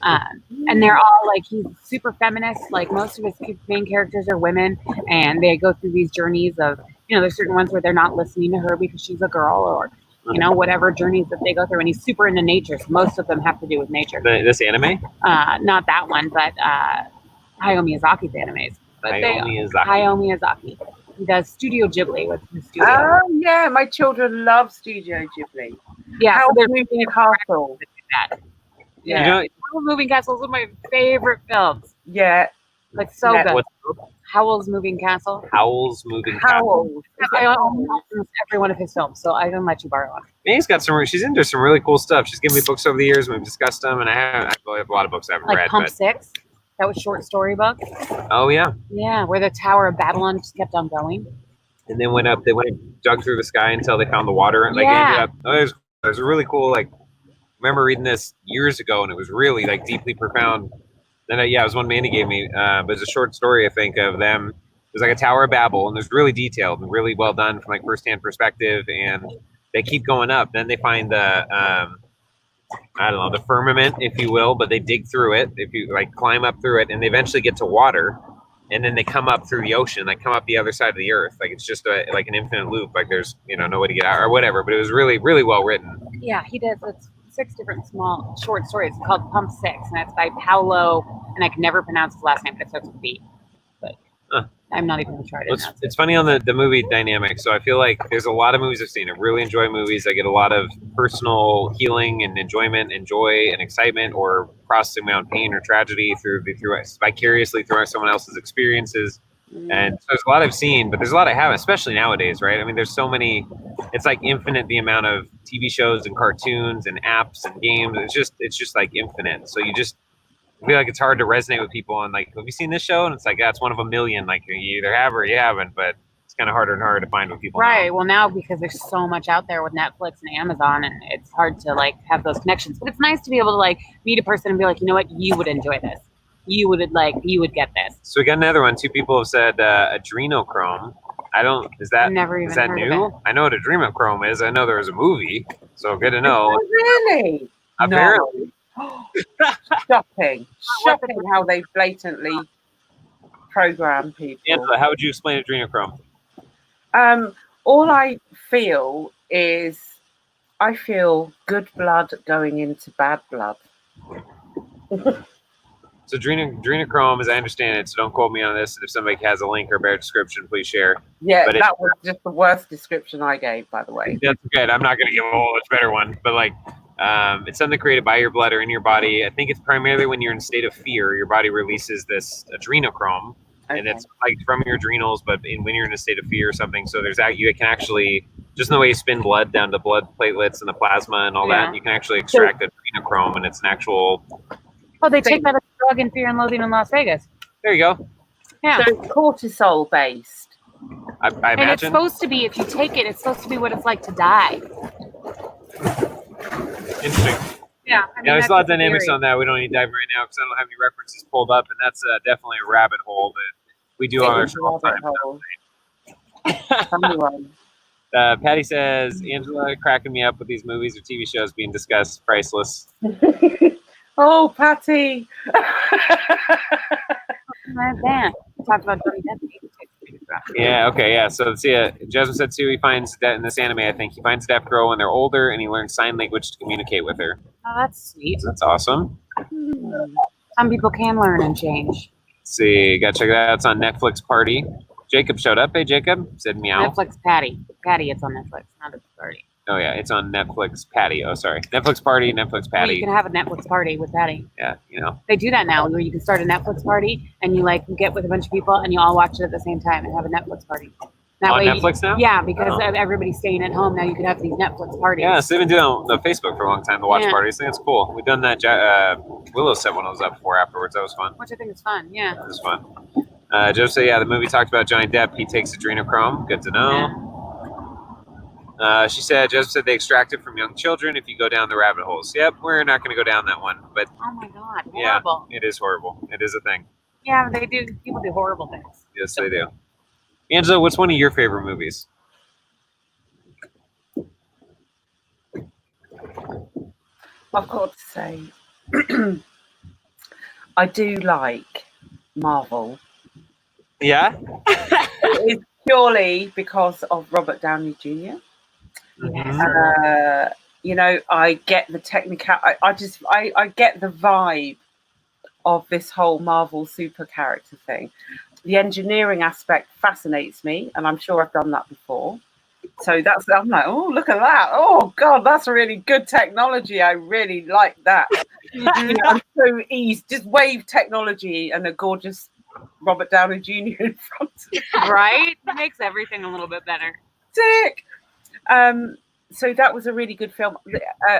And they're all like, he's super feminist. Like most of his main characters are women, and they go through these journeys of, there's certain ones where they're not listening to her because she's a girl, or, whatever journeys that they go through. And he's super into nature. So most of them have to do with nature. This anime? Not that one, but Hayao Miyazaki's animes. But Hayao Miyazaki. He does Studio Ghibli with his studio. Oh, yeah. My children love Studio Ghibli. Yeah. Howl's So Moving Castle. Yeah. Howl's Moving Castle is one of my favorite films. Yeah. Like, so Yeah. good. Howl's Moving Castle. Howl's Moving Castle. I own almost every one of his films, so I can let you borrow one. She's into some really cool stuff. She's given me books over the years, and we've discussed them, and I have a lot of books I haven't Like read. Pump 6. That was short story book. Oh, yeah. Yeah, where the Tower of Babylon just kept on going. And then they went dug through the sky until they found the water, and Yeah. it was a really cool, I remember reading this years ago, and it was really deeply profound. Then it was one Mandy gave me, but it's a short story, I think, of them. There's a Tower of Babel, and it's really detailed and really well done from first-hand perspective, and they keep going up. Then they find the the firmament, if you will, but they dig through it. If you climb up through it, and they eventually get to water, and then they come up through the ocean, come up the other side of the earth. It's just an infinite loop. There's no way to get out or whatever. But it was really, really well written. Yeah, he does. It's 6 different small short stories. It's called Pump 6, and it's by Paolo, and I can never pronounce his last name, but it starts with B. But I'm not even going to try to pronounce it. It's funny on the movie dynamic. So I feel like there's a lot of movies I've seen. I really enjoy movies. I get a lot of personal healing and enjoyment and joy and excitement, or processing my own pain or tragedy through vicariously through someone else's experiences. And so there's a lot I've seen, but there's a lot I haven't, especially nowadays, right? I mean, there's so many. It's infinite, the amount of TV shows and cartoons and apps and games. It's just infinite. So I feel like it's hard to resonate with people on have you seen this show? And it's it's one of a million. You either have or you haven't, but it's kind of harder and harder to find what people Right. know. Well, now because there's so much out there with Netflix and Amazon, and it's hard to like have those connections. But it's nice to be able to like meet a person and be like, you know what, you would enjoy this. You would get this. So we got another one. 2 people have said adrenochrome. I don't. Is that I've never even is that heard new? of it. I know what adrenochrome is. I know there was a movie. So good to know. Oh, really? Apparently. No. Shocking how they blatantly program people. Angela, how would you explain adrenochrome? All I feel is I feel good blood going into bad blood. So adrenochrome, as I understand it, so don't quote me on this. And if somebody has a link or a better description, please share. Yeah, But that was just the worst description I gave, by the way. That's good. I'm not going to give a whole much better one. But like, it's something created by your blood or in your body. I think it's primarily when you're in a state of fear, your body releases this adrenochrome. Okay. And it's like from your adrenals, but when you're in a state of fear or something. So there's that. You can actually, just in the way you spin blood down to blood platelets and the plasma and all that, you can actually extract adrenochrome, and it's an actual. Oh, they take that as a drug in Fear and Loathing in Las Vegas. There you go. Yeah. So it's cortisol based. I And it's imagine. supposed to be, if you take it, it's supposed to be what it's like to die. Interesting. Yeah. Yeah, there's a lot of dynamics on that. We don't need to dive right now because I don't have any references pulled up, and that's definitely a rabbit hole that we do on our show all the time. Patty says, Angela cracking me up with these movies or TV shows being discussed, priceless. Oh, Patty. Man, talked about Johnny Depp. Yeah, okay, yeah. So let's see. Jasmine said too, he finds that in this anime, I think, he finds a deaf girl when they're older and he learns sign language to communicate with her. Oh, that's sweet. That's awesome. Some people can learn and change. Let's see, gotta check that out. It's on Netflix Party. Jacob showed up. Hey, Jacob. Said meow. Netflix Patty. Patty, it's on Netflix, not a party. Oh, yeah, it's on Netflix Patty. Oh, sorry. Netflix Party, Netflix Well, Patty. you can have a Netflix party with Patty. Yeah, you know. They do that now, where you can start a Netflix party and you like get with a bunch of people and you all watch it at the same time and have a Netflix party. That On way, Netflix now? Yeah, because everybody's staying at home now. You can have these Netflix parties. Yeah, so they've been doing it on Facebook for a long time, the watch Yeah. parties. I think it's cool. We've done that. Willow set one of those up before afterwards. That was fun. Which I think is fun. Yeah. It was fun. Joe said, yeah, the movie talked about Johnny Depp. He takes adrenochrome. Good to know. She said, Joseph said they extract it from young children if you go down the rabbit holes. Yep, we're not going to go down that one. But Oh my God, yeah, horrible. it is horrible. It is a thing. Yeah, they do. People do horrible things. Yes, they do. Angela, what's one of your favorite movies? I've got to say, I do like Marvel. Yeah? It is purely because of Robert Downey Jr. Mhm. You know, I get the technical. I get the vibe of this whole Marvel super character thing. The engineering aspect fascinates me, and I'm sure I've done that before. So I'm like, oh, look at that! Oh God, that's really good technology. I really like that. You know, I'm so easy, just wave technology and a gorgeous Robert Downey Jr. in front of me. Right? It makes everything a little bit better. Sick. So that was a really good film.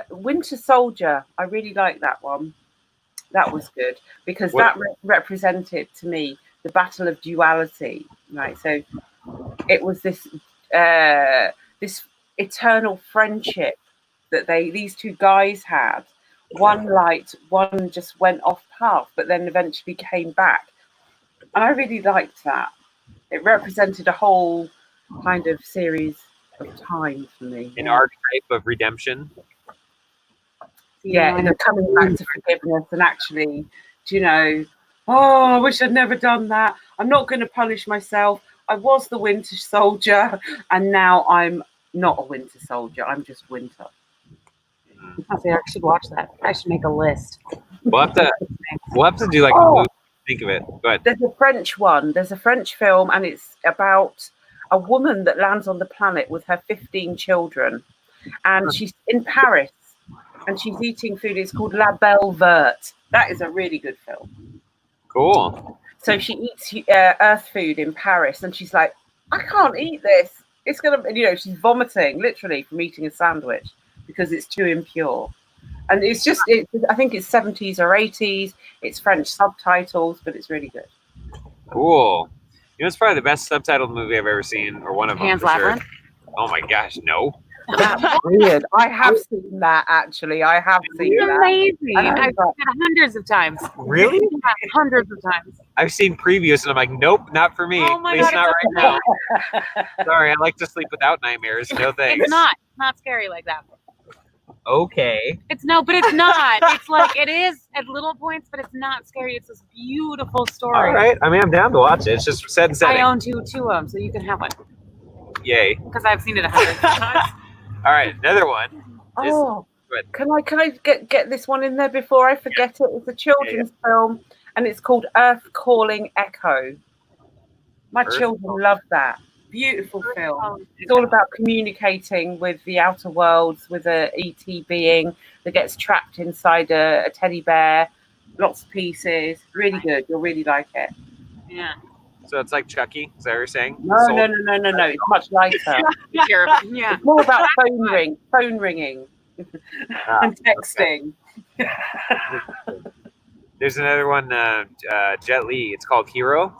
Winter Soldier, I really like that one. That was good because that represented to me the battle of duality, right? So it was this this eternal friendship that these two guys had. One light, one just went off path, but then eventually came back. And I really liked that. It represented a whole kind of series of time for me. An archetype of redemption. Yeah, and coming back to forgiveness and actually, you know, oh, I wish I'd never done that. I'm not going to punish myself. I was the Winter Soldier, and now I'm not a Winter Soldier. I'm just Winter. I should watch that. I should make a list. We'll have to do like a movie. Think of it. Go ahead. There's a French one. There's a French film, and it's about a woman that lands on the planet with her 15 children, and she's in Paris, and she's eating food. It's called La Belle Verte. That is a really good film. Cool. So she eats Earth food in Paris, and she's like, I can't eat this. It's gonna, you know, she's vomiting literally from eating a sandwich because it's too impure. And it's just, I think it's 70s or 80s. It's French subtitles, but it's really good. Cool. You know, it's probably the best subtitled movie I've ever seen, or one of them Pan's for sure. Labyrinth. Oh my gosh, no. That's weird. I have seen that actually. I have seen It's that. amazing. And I've seen it hundreds of times. Really? Yeah, hundreds of times. I've seen previews and I'm like, nope, not for me. Oh my At least God, not it's right now. Sorry, I like to sleep without nightmares. No thanks. It's not scary like that. Okay. It's not. It's like it is at little points, but it's not scary. It's this beautiful story. All right. I mean, I'm down to watch it. It's just set and setting. I own two of them, so you can have one Yay. because I've seen it 100 times. All right, another one. Is, Oh, good. can I get this one in there before I forget it? It's a children's film, and it's called Earth Calling Echo. My Earth children Calling. love that. Beautiful film. It's all about communicating with the outer worlds, with a ET being that gets trapped inside a teddy bear. Lots of pieces. Really good. You'll really like it. Yeah. So it's like Chucky, is that what you're saying? No. It's much lighter. Yeah. It's more about phone ringing, and texting. There's another one, Jet Li. It's called Hero,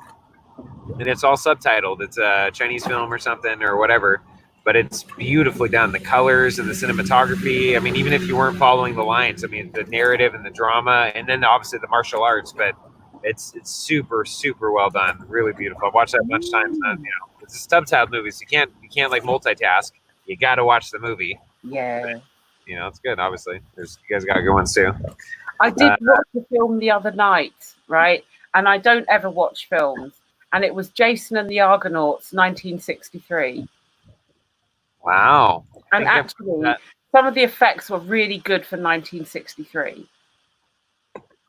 and it's all subtitled. It's a Chinese film or something or whatever, but it's beautifully done. The colors and the cinematography. I mean, even if you weren't following the lines, I mean, the narrative and the drama, and then obviously the martial arts, but it's super, super well done. Really beautiful. I've watched that a bunch of times. You know, it's a subtitled movie, so you can't like multitask. You got to watch the movie. Yeah. But, you know, it's good. Obviously, you guys got good ones too. I did watch the film the other night, right? And I don't ever watch films. And it was Jason and the Argonauts, 1963. Wow. And actually, some of the effects were really good for 1963.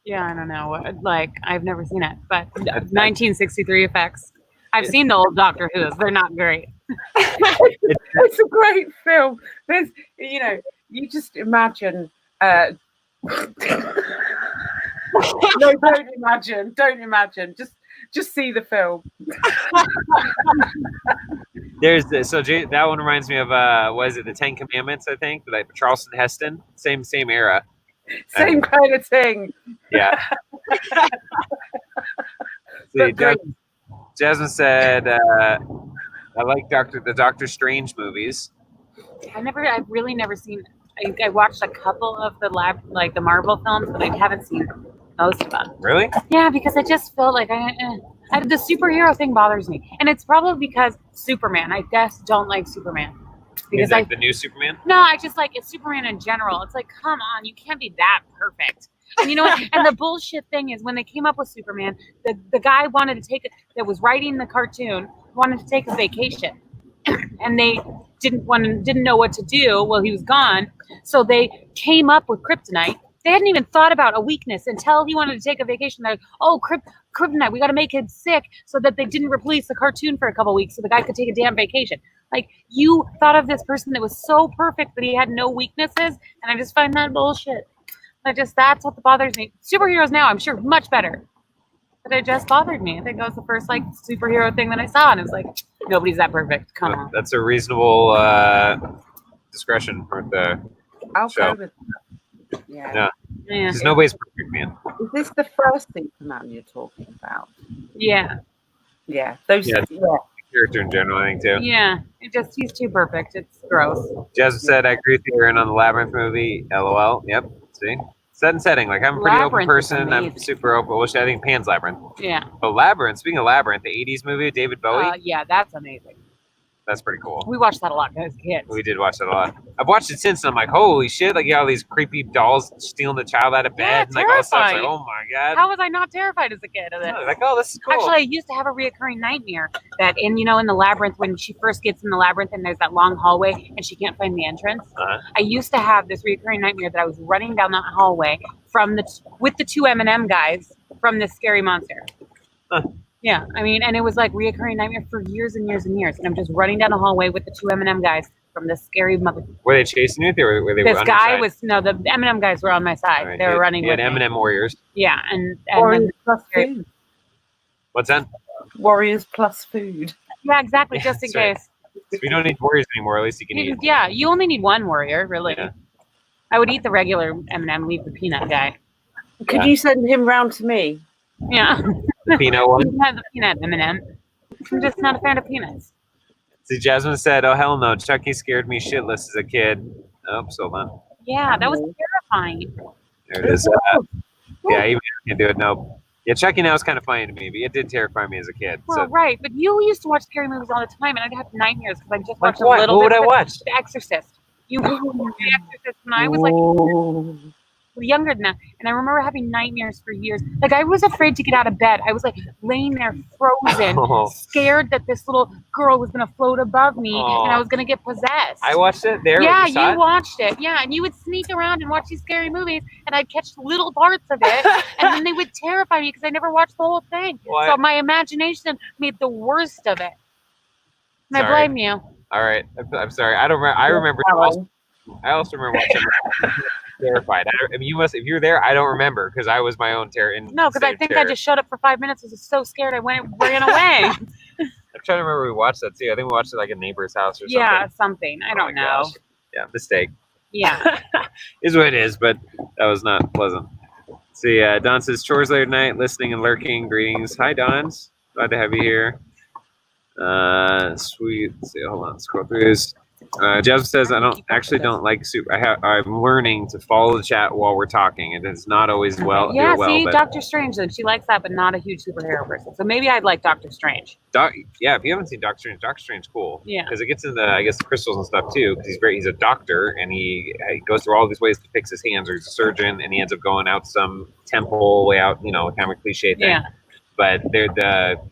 Yeah, I don't know. Like, I've never seen it, but 1963 effects. I've seen the old Doctor Who's. They're not great. It's a great film. There's, you just imagine. No, don't imagine. Just see the film. There's that one reminds me of what is it, the Ten Commandments? I think like Charleston Heston, same era. Same kind of thing. Yeah. See, Jasmine said, "I like the Doctor Strange movies." I've really never seen. I watched a couple of the Marvel films, but I haven't seen most of them. Really? Yeah, because I just feel like the superhero thing bothers me, and it's probably because Superman. I just don't like Superman. Because the new Superman? No, I just like it's Superman in general. It's like, come on, you can't be that perfect. And you know what? And the bullshit thing is when they came up with Superman, the guy that was writing the cartoon wanted to take a vacation. And they didn't know what to do while he was gone. So they came up with kryptonite. They hadn't even thought about a weakness until he wanted to take a vacation. They're like, oh, kryptonite, we got to make him sick so that they didn't replace the cartoon for a couple of weeks so the guy could take a damn vacation. Like, you thought of this person that was so perfect that he had no weaknesses, and I just find that bullshit. That's what bothers me. Superheroes now, I'm sure, much better. But it just bothered me. I think that was the first, superhero thing that I saw, and it was like, nobody's that perfect. Come on. That's a reasonable discretion for the show. Go with that. Yeah. Yeah. Because nobody's perfect, man. Is this the first Superman you're talking about? Yeah. Yeah. Character in general, I think, too. Yeah. He's too perfect. It's gross. Jasmine said, I agree with you on the Labyrinth movie. LOL. Yep. See? Set and setting. Like, I'm a pretty open person. I'm super open. Well, I think Pan's Labyrinth. Yeah. But Labyrinth, speaking of Labyrinth, the 80s movie with David Bowie. Yeah, that's amazing. That's pretty cool. We watched that a lot as kids. We did watch that a lot. I've watched it since, and I'm like, holy shit! Like, all these creepy dolls stealing the child out of bed, and all this stuff. Like, oh my god! How was I not terrified as a kid of this? Like, oh, this is cool. Actually, I used to have a reoccurring nightmare that in the labyrinth, when she first gets in the labyrinth and there's that long hallway and she can't find the entrance. I used to have this reoccurring nightmare that I was running down that hallway with the two M&M guys from this scary monster. Yeah, I mean, and it was like reoccurring nightmare for years and years and years. And I'm just running down the hallway with the two M&M guys from this scary mother. Were they chasing you? Were they? This guy was the M&M guys were on my side. Right. They were running with me. M&M warriors. Yeah, and Warriors plus food. What's that? Warriors plus food. Yeah, exactly. Just in case. We don't need warriors anymore. At least you can eat. Yeah, you only need one warrior, really. Yeah. I would eat the regular M&M, leave the peanut guy. Could you send him round to me? Yeah. The peanut one. You have the peanut M&M. I'm just not a fan of peanuts. See, Jasmine said, "Oh hell no, Chucky scared me shitless as a kid." Oh, hold on. Yeah, that was terrifying. There it is. Yeah, even I can't do it. No. Yeah, Chucky now is kind of funny to me, but it did terrify me as a kid. Well, So. right, but you used to watch scary movies all the time, and I'd have nightmares because I just Like watched a what? little What bit. would I watch? The Exorcist. You watched The Exorcist when I was like younger than that, and I remember having nightmares for years. Like I was afraid to get out of bed. I was like laying there frozen, scared that this little girl was gonna float above me and I was gonna get possessed. I watched it there. Yeah, you watched it. Yeah, and you would sneak around and watch these scary movies, and I'd catch little parts of it, and then they would terrify me because I never watched the whole thing. What? So my imagination made the worst of it. And I blame you. All right, I'm sorry. I don't remember. I remember. I also remember watching. Terrified. I mean, you must. If you were there, I don't remember because I was my own terror. No, because I think I just shut up for 5 minutes. I was so scared. I ran away. I'm trying to remember we watched that too. I think we watched it like a neighbor's house or something. Yeah, something. I don't know. Gosh. Yeah, mistake. Yeah, is what it is. But that was not pleasant. See, Don says chores late at night, listening and lurking. Greetings. Hi, Don's. Glad to have you here. Sweet. Let's see, hold on. Scroll through this. Jasmine says, I don't like soup. I'm learning to follow the chat while we're talking. It is not always well. Yeah, well, see, but Doctor Strange, then she likes that, but not a huge superhero person. So maybe I'd like Doctor Strange. Yeah, if you haven't seen Doctor Strange, cool. Yeah. Because it gets into, I guess, crystals and stuff too. Because he's great. He's a doctor, and he goes through all these ways to fix his hands, or he's a surgeon, and he ends up going out some temple way out, kind of a cliche thing. Yeah. But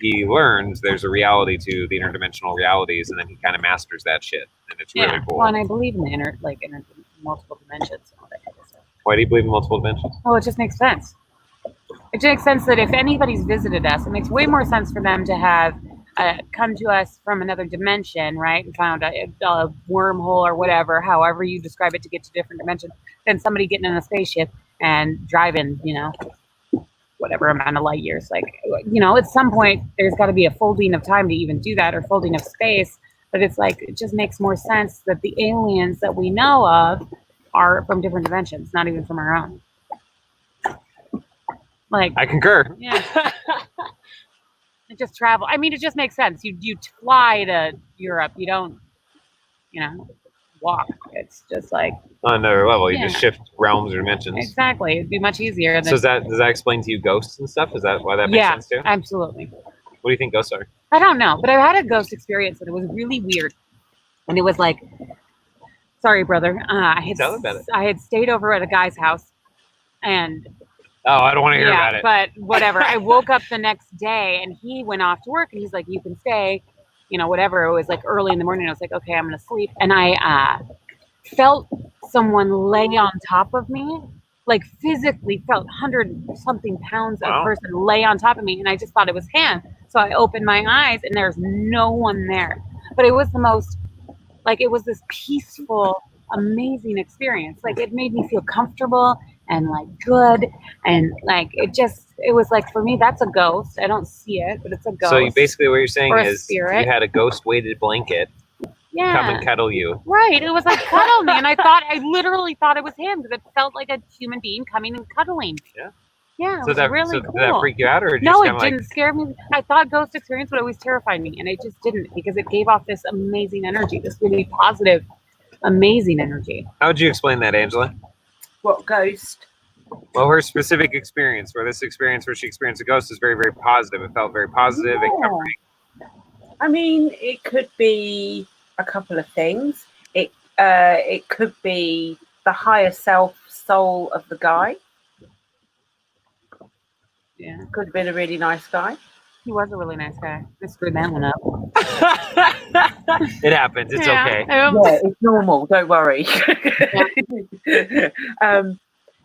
he learns there's a reality to the interdimensional realities, and then he kind of masters that shit, and it's really cool. Well, and I believe in the multiple dimensions. And all that kind of stuff. Why do you believe in multiple dimensions? Oh, it just makes sense. It makes sense that if anybody's visited us, it makes way more sense for them to have come to us from another dimension, right, and found a wormhole or whatever, however you describe it, to get to different dimensions, than somebody getting in a spaceship and driving, whatever amount of light years. Like, at some point there's got to be a folding of time to even do that, or folding of space. But it's like, it just makes more sense that the aliens that we know of are from different dimensions, not even from our own. Like, I concur. Yeah. It just travel. I mean, it just makes sense. You fly to Europe. You don't, walk. It's just like on another level. You just shift realms or dimensions. Exactly. It'd be much easier. So does that explain to you ghosts and stuff? Is that why that makes sense too? Absolutely. What do you think ghosts are? I don't know, but I had a ghost experience and it was really weird. And it was like, sorry, brother. I had stayed over at a guy's house, and I don't want to hear about it. But whatever. I woke up the next day and he went off to work, and he's like, "You can stay." Whatever. It was like early in the morning. I was like, okay, I'm going to sleep. And I felt someone lay on top of me, like physically felt 100-something pounds of person lay on top of me. And I just thought it was him. So I opened my eyes and there's no one there. But it was the most, it was this peaceful, amazing experience. Like, it made me feel comfortable and good. And it was like, for me, that's a ghost. I don't see it, but it's a ghost. So basically what you're saying is spirit. You had a ghost weighted blanket come and cuddle you. Right. It was like cuddle me. And I literally thought it was him, because it felt like a human being coming and cuddling. Yeah. Yeah. It was really cool. Did that freak you out, or no, it didn't scare me. I thought ghost experience would always terrify me, and it just didn't, because it gave off this amazing energy, this really positive, amazing energy. How would you explain that, Angela? What ghost? Well, her specific experience, where she experienced a ghost, is very, very positive. It felt very positive and comforting. I mean, it could be a couple of things. It could be the higher soul of the guy. Yeah. Could have been a really nice guy. He was a really nice guy. I screwed that one up. It happens. It's okay. Yeah, it's normal. Don't worry.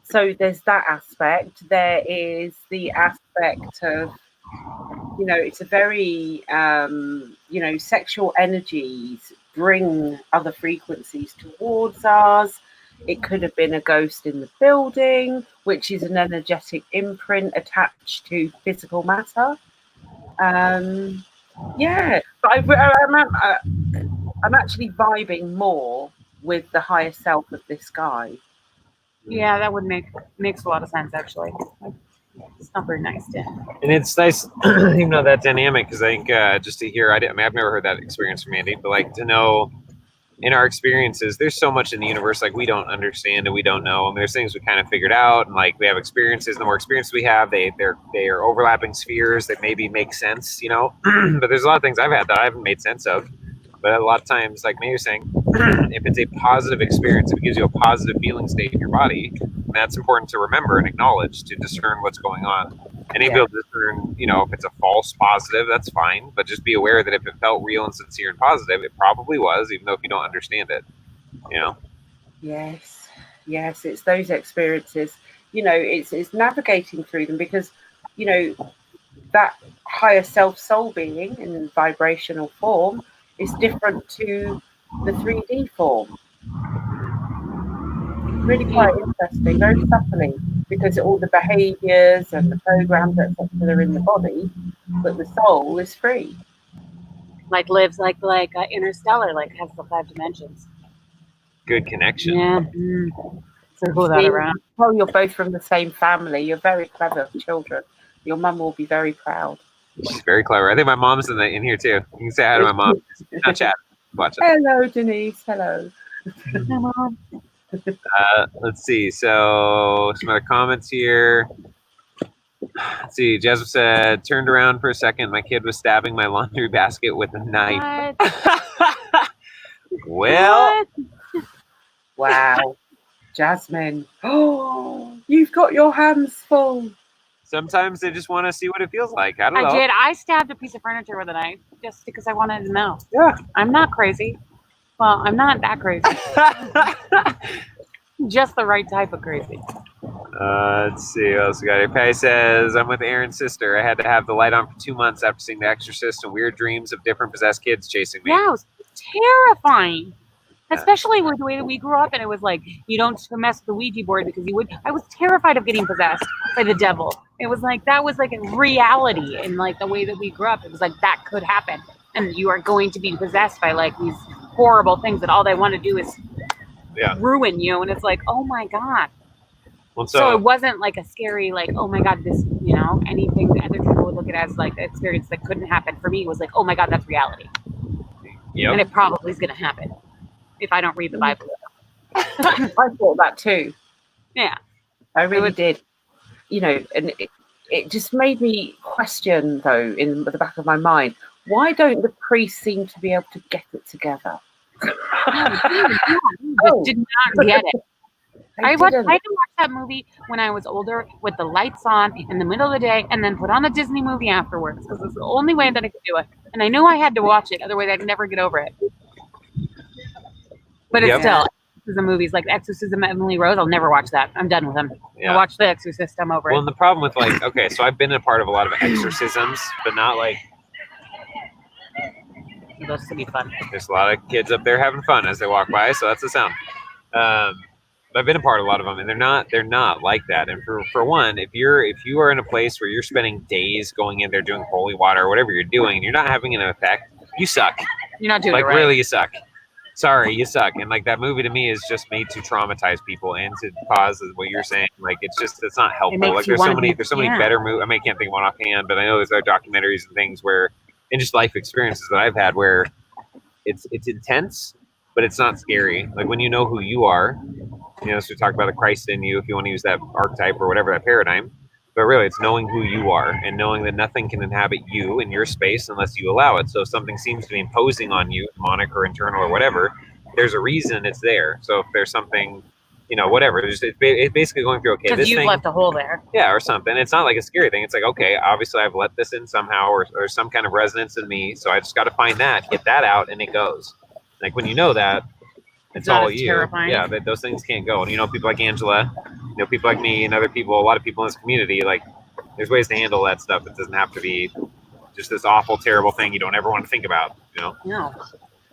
So there's that aspect. There is the aspect of, it's a very, sexual energies bring other frequencies towards us. It could have been a ghost in the building, which is an energetic imprint attached to physical matter. But I'm actually vibing more with the higher self of this guy. Yeah, that would makes a lot of sense, actually. It's not very nice to. And it's nice, you know, that dynamic, because I think just to hear, I've never heard that experience from Andy, but like to know in our experiences, there's so much in the universe like we don't understand and we don't know. And there's things we kind of figured out, and like we have experiences. The more experience we have, they are overlapping spheres that maybe make sense, you know. But there's a lot of things I've had that I haven't made sense of. But a lot of times, like you're saying, if it's a positive experience, if it gives you a positive feeling state in your body, that's important to remember and acknowledge to discern what's going on. And be able to discern, you know, if it's a false positive, that's fine. But just be aware that if it felt real and sincere and positive, it probably was, even though if you don't understand it, you know? Yes, it's those experiences. You know, it's navigating through them, because, you know, that higher self soul being in vibrational form is different to the 3D form. Really quite interesting, very subtly, because all the behaviours and the programs, etc., are in the body, but the soul is free. Like lives like Interstellar, like has the 5 dimensions. Good connection. Yeah. Circle that around. Well, you're both from the same family. You're very clever children. Your mum will be very proud. She's very clever. I think my mom's in here too. You can say hi to my mom. Not chat. Watch it. Hello, Denise. Hello. Hi, Mom. Let's see. So some other comments here. Let's see. Jasmine said, turned around for a second. My kid was stabbing my laundry basket with a knife. Well. Wow. Jasmine. Oh, you've got your hands full. Sometimes they just want to see what it feels like. I don't know. I did. I stabbed a piece of furniture with a knife just because I wanted to know. Yeah. I'm not crazy. Well, I'm not that crazy. Just the right type of crazy. Let's see what else we got here. Patty says, I'm with Aaron's sister. I had to have the light on for 2 months after seeing The Exorcist and weird dreams of different possessed kids chasing me. Yeah, it was terrifying. Especially with the way that we grew up, and it was like, you don't mess with the Ouija board because you would. I was terrified of getting possessed by the devil. It was like, that was like a reality in like the way that we grew up. It was like, that could happen. And you are going to be possessed by like these horrible things that all they want to do is ruin you. And it's like, oh my God. Well, so it wasn't like a scary, like, oh my God, this, you know, anything that other people would look at as like the experience that couldn't happen. For me, it was like, oh my God, that's reality. Yep. And it probably is going to happen if I don't read the Bible. I thought that too. Yeah. I really did. You know, and it just made me question, though, in the back of my mind, why don't the priests seem to be able to get it together? Did not get it. I had to watch that movie when I was older with the lights on in the middle of the day and then put on a Disney movie afterwards, because it's the only way that I could do it. And I knew I had to watch it, otherwise I'd never get over it. But it's still, the movies like Exorcism of Emily Rose, I'll never watch that. I'm done with them. I watched The Exorcist, I'm over it. Well, and the problem with like, okay, so I've been a part of a lot of exorcisms, but not like. Those to be fun. There's a lot of kids up there having fun as they walk by, so that's the sound. But I've been a part of a lot of them, and they're not like that. And for one, if you are in a place where you're spending days going in there doing holy water or whatever you're doing, and you're not having an effect, you suck. You're not doing like it right. Really, you suck. Sorry, you suck. And like that movie to me is just made to traumatize people and to cause what you're saying. Like it's not helpful. Like there's so many better movies. I mean, I can't think of one offhand, but I know there's other documentaries and things where, and just life experiences that I've had where it's intense, but it's not scary. Like when you know who you are, you know, so we talk about the Christ in you, if you want to use that archetype or whatever, that paradigm. But really, it's knowing who you are and knowing that nothing can inhabit you in your space unless you allow it. So if something seems to be imposing on you, demonic or internal or whatever, there's a reason it's there. So if there's something, you know, whatever, it's basically going through, okay, because you've left a hole there. Yeah, or something. It's not like a scary thing. It's like, okay, obviously I've let this in somehow or some kind of resonance in me. So I just got to find that, get that out, and it goes. Like when you know that, it's all you. Terrifying. Yeah, those things can't go. And you know, people like Angela, you know, people like me and other people, a lot of people in this community, like there's ways to handle that stuff. It doesn't have to be just this awful, terrible thing you don't ever want to think about, you know?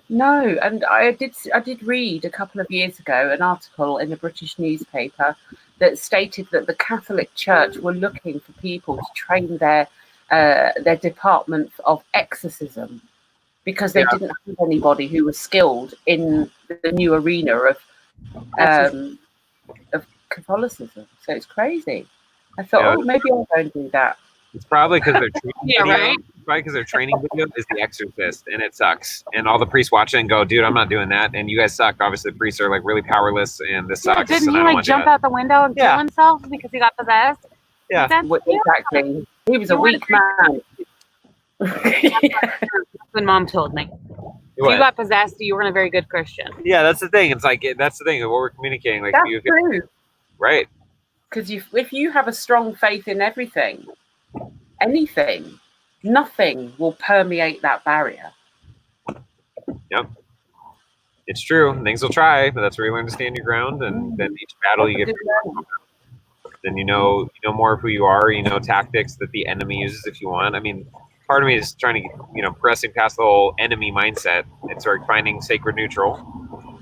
No, and I did read a couple of years ago an article in a British newspaper that stated that the Catholic Church were looking for people to train their department of exorcism, because they didn't have anybody who was skilled in the new arena of Catholicism. So it's crazy. I thought, Yeah. oh, maybe I'll go and do that. It's probably because their training Yeah, video. right? Probably because their training video is The Exorcist, and it sucks. And all the priests watch it and go, "Dude, I'm not doing that." And you guys suck. Obviously, the priests are like really powerless, and this Yeah, sucks. didn't and he I don't like want to do jump that. out the window and kill himself because he got possessed? Yeah. That's Exactly. He was a weak man. when Mom told me. If What? you got possessed, you weren't a very good Christian. Yeah, that's the thing. It's like that's the thing. What we're communicating, like That's you, true. right? Because if you have a strong faith in everything, anything, nothing will permeate that barrier. Yep. It's true. Things will try, but that's where you learn to stand your ground. And then each battle you get, then you know more of who you are. You know tactics that the enemy uses if you want. I mean, part of me is trying to progressing past the whole enemy mindset and sort of finding sacred neutral.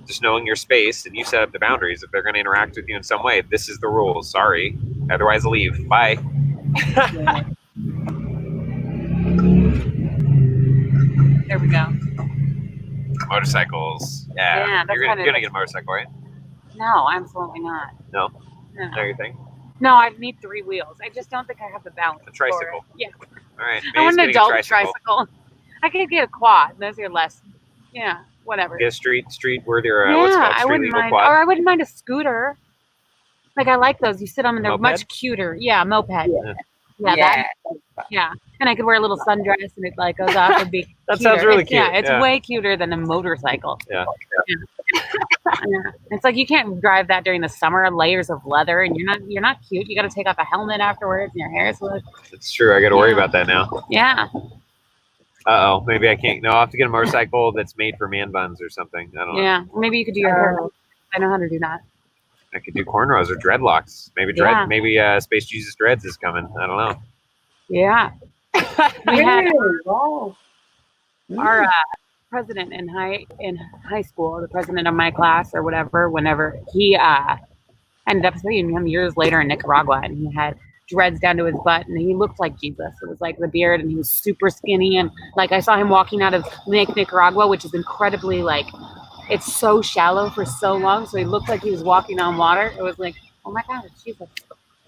Just knowing your space, and you set up the boundaries. If they're going to interact with you in some way, this is the rules. Sorry, otherwise leave. Bye. There we go. Motorcycles. Yeah, Yeah. that's You're kinda- gonna get a motorcycle, right? No, absolutely not. No. No. Know your thing? No, I need 3 wheels. I just don't think I have the balance. A tricycle. For it. Yeah. All right. I want an May's getting a adult tricycle. I could get a quad. Those are less. Yeah, whatever. Get a street worthy or Yeah, what's it called? I Street wouldn't legal mind. quad. Or I wouldn't mind a scooter. Like I like those. You sit on them, they're Moped? much cuter. Yeah, moped. Yeah. Yeah. Yeah. And I could wear a little sundress and it like goes off. It'd be That cuter. sounds really It's- Yeah, cute. it's Yeah. way cuter than a motorcycle. Yeah. Yeah. It's like you can't drive that during the summer, layers of leather, and you're not cute. You got to take off a helmet afterwards, and your hair is look. It's true. I got to worry Yeah. about that now. Yeah. Uh-oh. Maybe I can't. No, I'll have to get a motorcycle that's made for man buns or something. I don't know. Yeah. Maybe you could do your hair. I know how to do that. I could do cornrows or dreadlocks. Maybe Yeah. Maybe Space Jesus Dreads is coming. I don't know. Yeah. We had Wow. our president in high school, the president of my class or whatever, whenever he ended up seeing him years later in Nicaragua, and he had dreads down to his butt, and he looked like Jesus. It was like the beard, and he was super skinny, and like I saw him walking out of Lake Nicaragua, which is incredibly like it's so shallow for so long, so he looked like he was walking on water. It was like, oh my God, it's Jesus.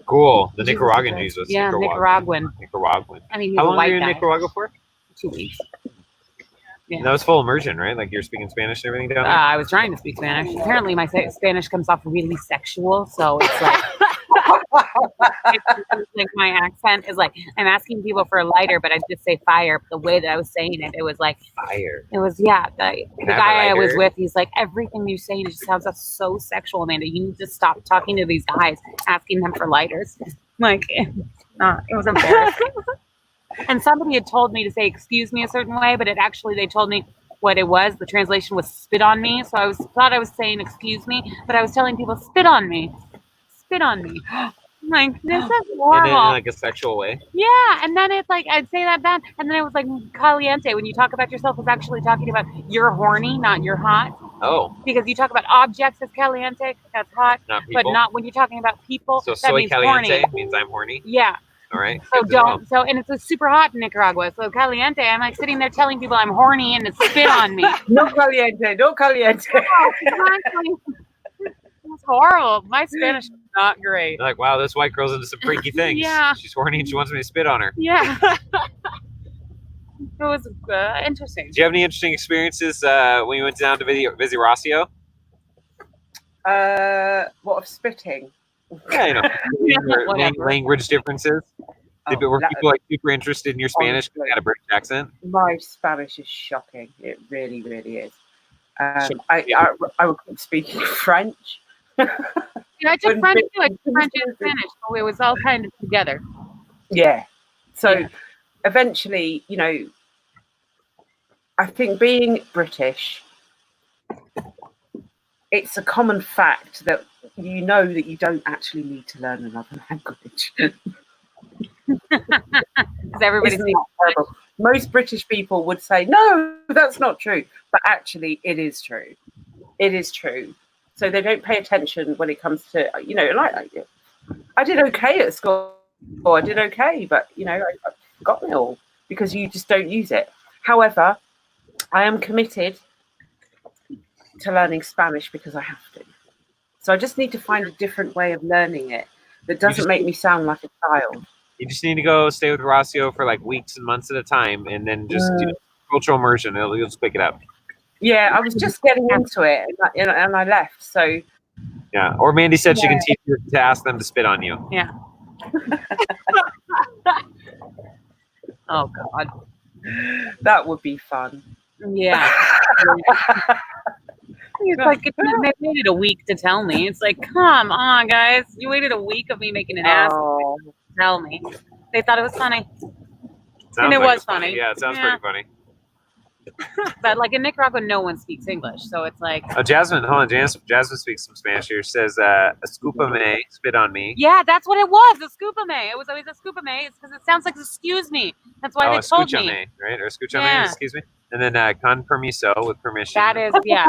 Cool. The Jesus Nicaraguan Christ. Jesus. Yeah, Nicaraguan. Nicaraguan. I mean, he's How a long were white you in guy. Nicaragua for? 2 weeks. Yeah. And that was full immersion, right? Like you're speaking Spanish and everything down there? I was trying to speak Spanish. Apparently, my Spanish comes off really sexual, so it's like, like my accent is like I'm asking people for a lighter, but I just say fire. But the way that I was saying it, it was like Fire. it was the Can I have a guy I was lighter? with. He's like everything you're saying it just sounds so sexual, Amanda. You need to stop talking to these guys, asking them for lighters. Like, it was embarrassing. And somebody had told me to say excuse me a certain way, but they told me what it was. The translation was spit on me. So thought I was saying excuse me, but I was telling people spit on me. Spit on me. I'm like, this is And then in horrible. like a sexual way. Yeah. And then it's like I'd say that bad. And then it was like caliente. When you talk about yourself, it's actually talking about you're horny, not you're hot. Oh, Because you talk about objects as caliente, that's hot. not people. But not when you're talking about people. So that soy means caliente horny. means I'm horny. Yeah. All right. So Good to know. don't. So and it's super hot in Nicaragua. So caliente. I'm like sitting there telling people I'm horny and it's spit on me. No caliente, no caliente. Oh, exactly. It's horrible. My Spanish is not great. You're like, wow, this white girl's into some freaky things. Yeah. She's horny and she wants me to spit on her. Yeah. It was interesting. Did you have any interesting experiences when you went down to visit Rossio? What of spitting? Yeah, you know, Whatever. language differences. Were that- people like super interested in your Spanish because Honestly. you had a British accent? My Spanish is shocking. It really, really is. Sure. I would keep speaking French. Yeah, I took When French bit- too. I took French and Spanish. So it was all kind of together. Yeah. So Yeah. eventually, I think being British, it's a common fact that you know that you don't actually need to learn another language. Because everybody Isn't speaks that horrible? Most British people would say, no, that's not true. But actually, it is true. It is true. So they don't pay attention when it comes to, like I did okay at school. I did okay, but, I've forgotten it all because you just don't use it. However, I am committed to learning Spanish because I have to. So I just need to find a different way of learning it. that doesn't make me sound like a child. You just need to go stay with Rossio for like weeks and months at a time, and then just do cultural immersion. You'll just pick it up. Yeah, I was just getting into it, and I left. So yeah, or Mandy said she can teach you to ask them to spit on you. Yeah. Oh God, that would be fun. Yeah. It's like they waited a week to tell me. It's like, come on, guys, you waited a week of me making an ass to tell me. They thought it was funny, and it was funny. Yeah, it sounds pretty funny. But like in Nicaragua, no one speaks English, so it's like. Oh, Jasmine, hold on. Jasmine speaks some Spanish here. She says, "Escúpame, spit on me." Yeah, that's what it was. Escúpame. It was always escúpame. It's because it sounds like excuse me. That's why they told me. Right? Or escúchame, excuse me. And then con permiso, with permission. That is, yeah.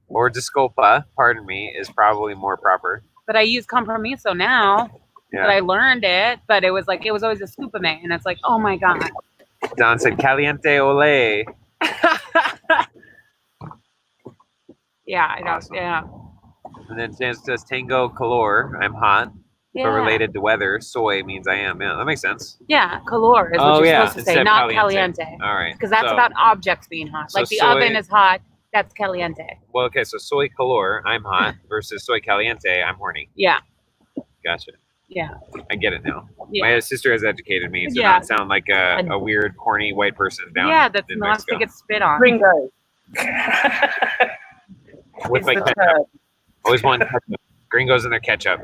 Or disculpa, pardon me, is probably more proper. But I use compromiso now. Yeah. But I learned it. But it was always escúpame, and it's like, oh my God. Don said, "Caliente ole." Yeah, I know. Awesome. Yeah. And then Jan says, "Tango calor." I'm hot. Yeah. But related to weather, soy means I am. Yeah, that makes sense. Yeah, calor is what you're supposed to say, instead not caliente. caliente. All right. Because that's about objects being hot. Like the oven is hot, that's caliente. Well, okay, so soy calor, I'm hot, versus soy caliente, I'm horny. Yeah. Gotcha. Yeah. I get it now. Yeah. My sister has educated me to not sound like a weird, horny white person down that's in not Mexico. to get spit on. Gringo. With my ketchup. Always want ketchup. Gringos and their ketchup.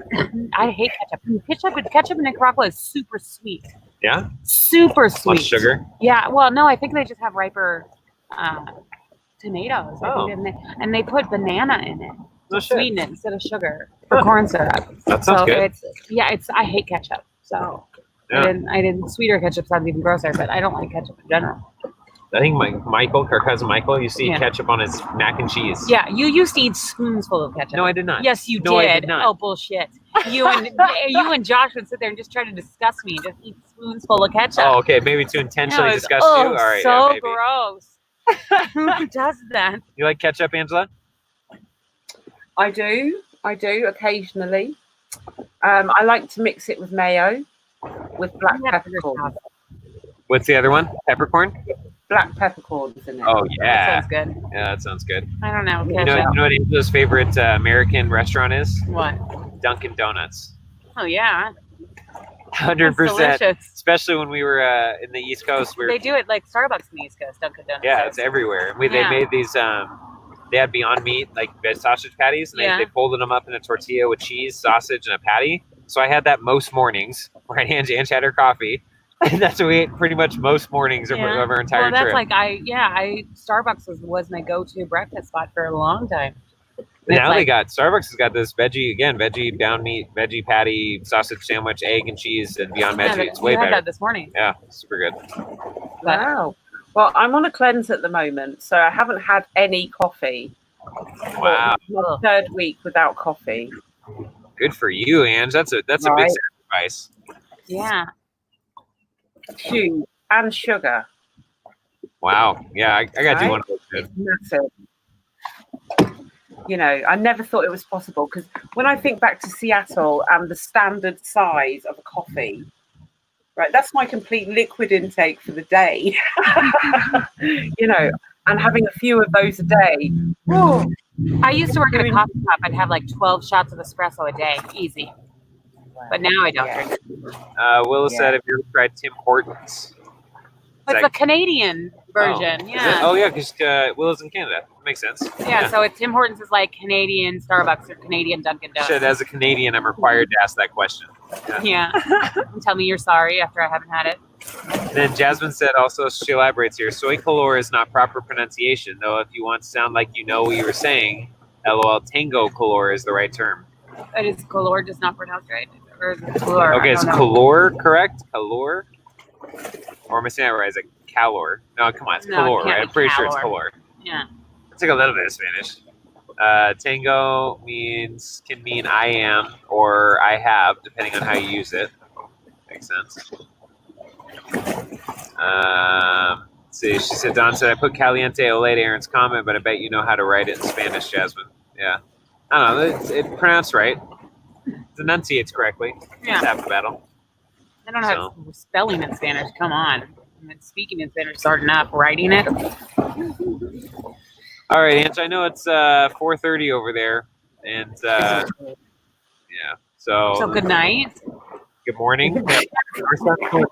I hate ketchup. Ketchup in Nicaragua is super sweet. Yeah? Super sweet. Less sugar? Yeah. Well, no, I think they just have riper tomatoes. Oh. And they put banana in it. No shit. Sweeten it instead of sugar or corn syrup. That sounds good. I hate ketchup. So yeah. I didn't sweeter ketchup sounds even grosser, but I don't like ketchup in general. I think our cousin Michael, you see ketchup on his mac and cheese. Yeah, you used to eat spoonsful of ketchup. No, I did not. Yes, you did. I did not. Oh, bullshit. You and Josh would sit there and just try to discuss me, just eat spoonsful of ketchup. Oh, okay, maybe to intentionally discuss you? All right, so gross. Who does that? You like ketchup, Angela? I do occasionally. I like to mix it with mayo, with black peppercorns. What's the other one? Peppercorn? Black peppercorns in it. Oh yeah, that sounds good. Yeah, that sounds good. I don't know. You know what Angela's favorite American restaurant is? What? Dunkin' Donuts. Oh yeah. 100%. Especially when we were in the East Coast. They do it like Starbucks in the East Coast. Dunkin' Donuts. Yeah, it's everywhere. They made these. They had Beyond Meat like sausage patties, and they folded them up in a tortilla with cheese, sausage, and a patty. So I had that most mornings. Right, Angie had her coffee. And that's what we ate pretty much most mornings of our entire trip. Well, that's Starbucks was my go-to breakfast spot for a long time. Now Starbucks has got this veggie Beyond Meat, veggie patty, sausage sandwich, egg and cheese, and Beyond Veggie. It's way better. That this morning. Yeah, super good. Wow. Well, I'm on a cleanse at the moment, so I haven't had any coffee. Wow. My third week without coffee. Good for you, Ange. That's a big sacrifice. Yeah. Cheese and sugar. Wow. Yeah, I got to do one of those. It's massive. You know, I never thought it was possible because when I think back to Seattle and the standard size of a coffee, right, that's my complete liquid intake for the day. You know, and having a few of those a day. Whoa. I used to work at a coffee shop. I'd have like 12 shots of espresso a day, easy. But now I don't drink it. Willa said, "Have you ever tried Tim Hortons?" It's a Canadian version. Oh yeah, because Willa's in Canada. That makes sense. Yeah, so Tim Hortons is like Canadian Starbucks or Canadian Dunkin' Donuts. Shit, as a Canadian, I'm required to ask that question. Yeah. Tell me you're sorry after I haven't had it. Then Jasmine said also, she elaborates here, soy color is not proper pronunciation, though if you want to sound like you know what you were saying, LOL, tango color is the right term. But is color just not pronounced right? Or is it color? Okay, it's color, correct? Color? Or am I saying it right? Is it calor? No, come on, it's color, right? I'm pretty sure it's color. Yeah. It's like a little bit of Spanish. Tango can mean I am or I have, depending on how you use it. Makes sense. Let's see, she said, Don said, I put caliente ole to Aaron's comment, but I bet you know how to write it in Spanish, Jasmine. Yeah. I don't know, it pronounced right. enunciates correctly. Yeah. It's half the battle. I don't have spelling in Spanish. Come on. I mean, speaking in Spanish is hard enough. Writing it. All right, Ange. I know it's 4:30 over there, and yeah. So So good night. good morning. Our sun's coming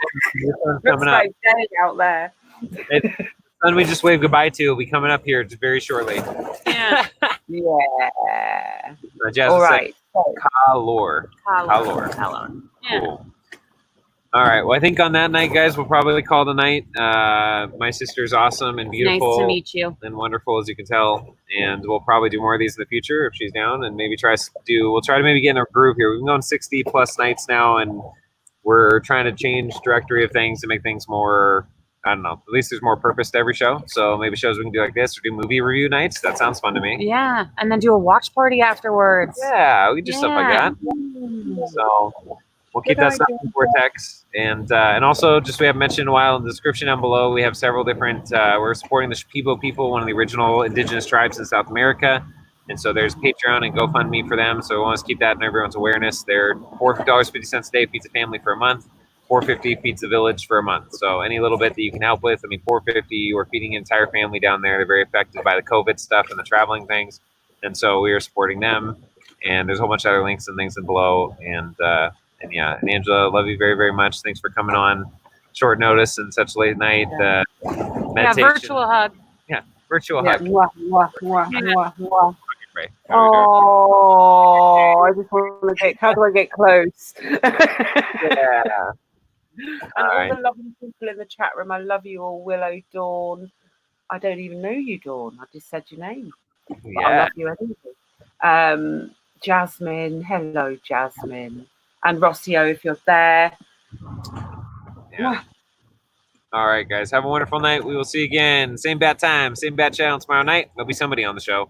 Looks up. like day out there. The sun we just waved goodbye to will be coming up here just very shortly. Yeah. Yeah. Jazz All is right. saying Calor. Calor. Yeah. Cool. All right. Well, I think on that night, guys, we'll probably call the night. My sister's awesome and beautiful. Nice to meet you. And wonderful, as you can tell. And we'll probably do more of these in the future if she's down, and maybe we'll try to maybe get in a groove here. We've been going 60 plus nights now, and we're trying to change directory of things to make things more, I don't know, at least there's more purpose to every show. So maybe shows we can do like this or do movie review nights. That sounds fun to me. Yeah. And then do a watch party afterwards. Yeah, we can do stuff like that. So we'll keep that stuff in Vortex. And also, just we have mentioned a while in the description down below, we have several different, we're supporting the Shipibo people, one of the original indigenous tribes in South America. And so there's Patreon and GoFundMe for them. So we want to keep that in everyone's awareness. They're $4.50 a day, feeds a family for a month. $4.50 feeds a village for a month. So any little bit that you can help with, I mean, $4.50, we're feeding an entire family down there. They're very affected by the COVID stuff and the traveling things. And so we are supporting them. And there's a whole bunch of other links and things in below. And yeah, and Angela, love you very, very much. Thanks for coming on short notice and such late night. Yeah, Meditation. virtual hug. Yeah, virtual Yeah. hug. Mwah, mwah, mwah, mwah, mwah. Right. Oh, I just want to get. How do I get close? Yeah. And All all right. the lovely people in the chat room, I love you all. Willow, Dawn. I don't even know you, Dawn. I just said your name. But I Yeah. love you anyway. Jasmine. Hello, Jasmine. And Rossio, if you're there. Yeah. All right, guys. Have a wonderful night. We will see you again. Same bat time, same bat channel tomorrow night. There'll be somebody on the show.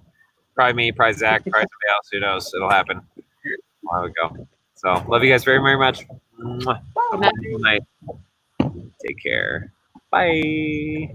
Probably me, probably Zach, probably somebody else. Who knows? It'll happen. There we go. So, love you guys very, very much. Mwah. Have a wonderful night. Take care. Bye.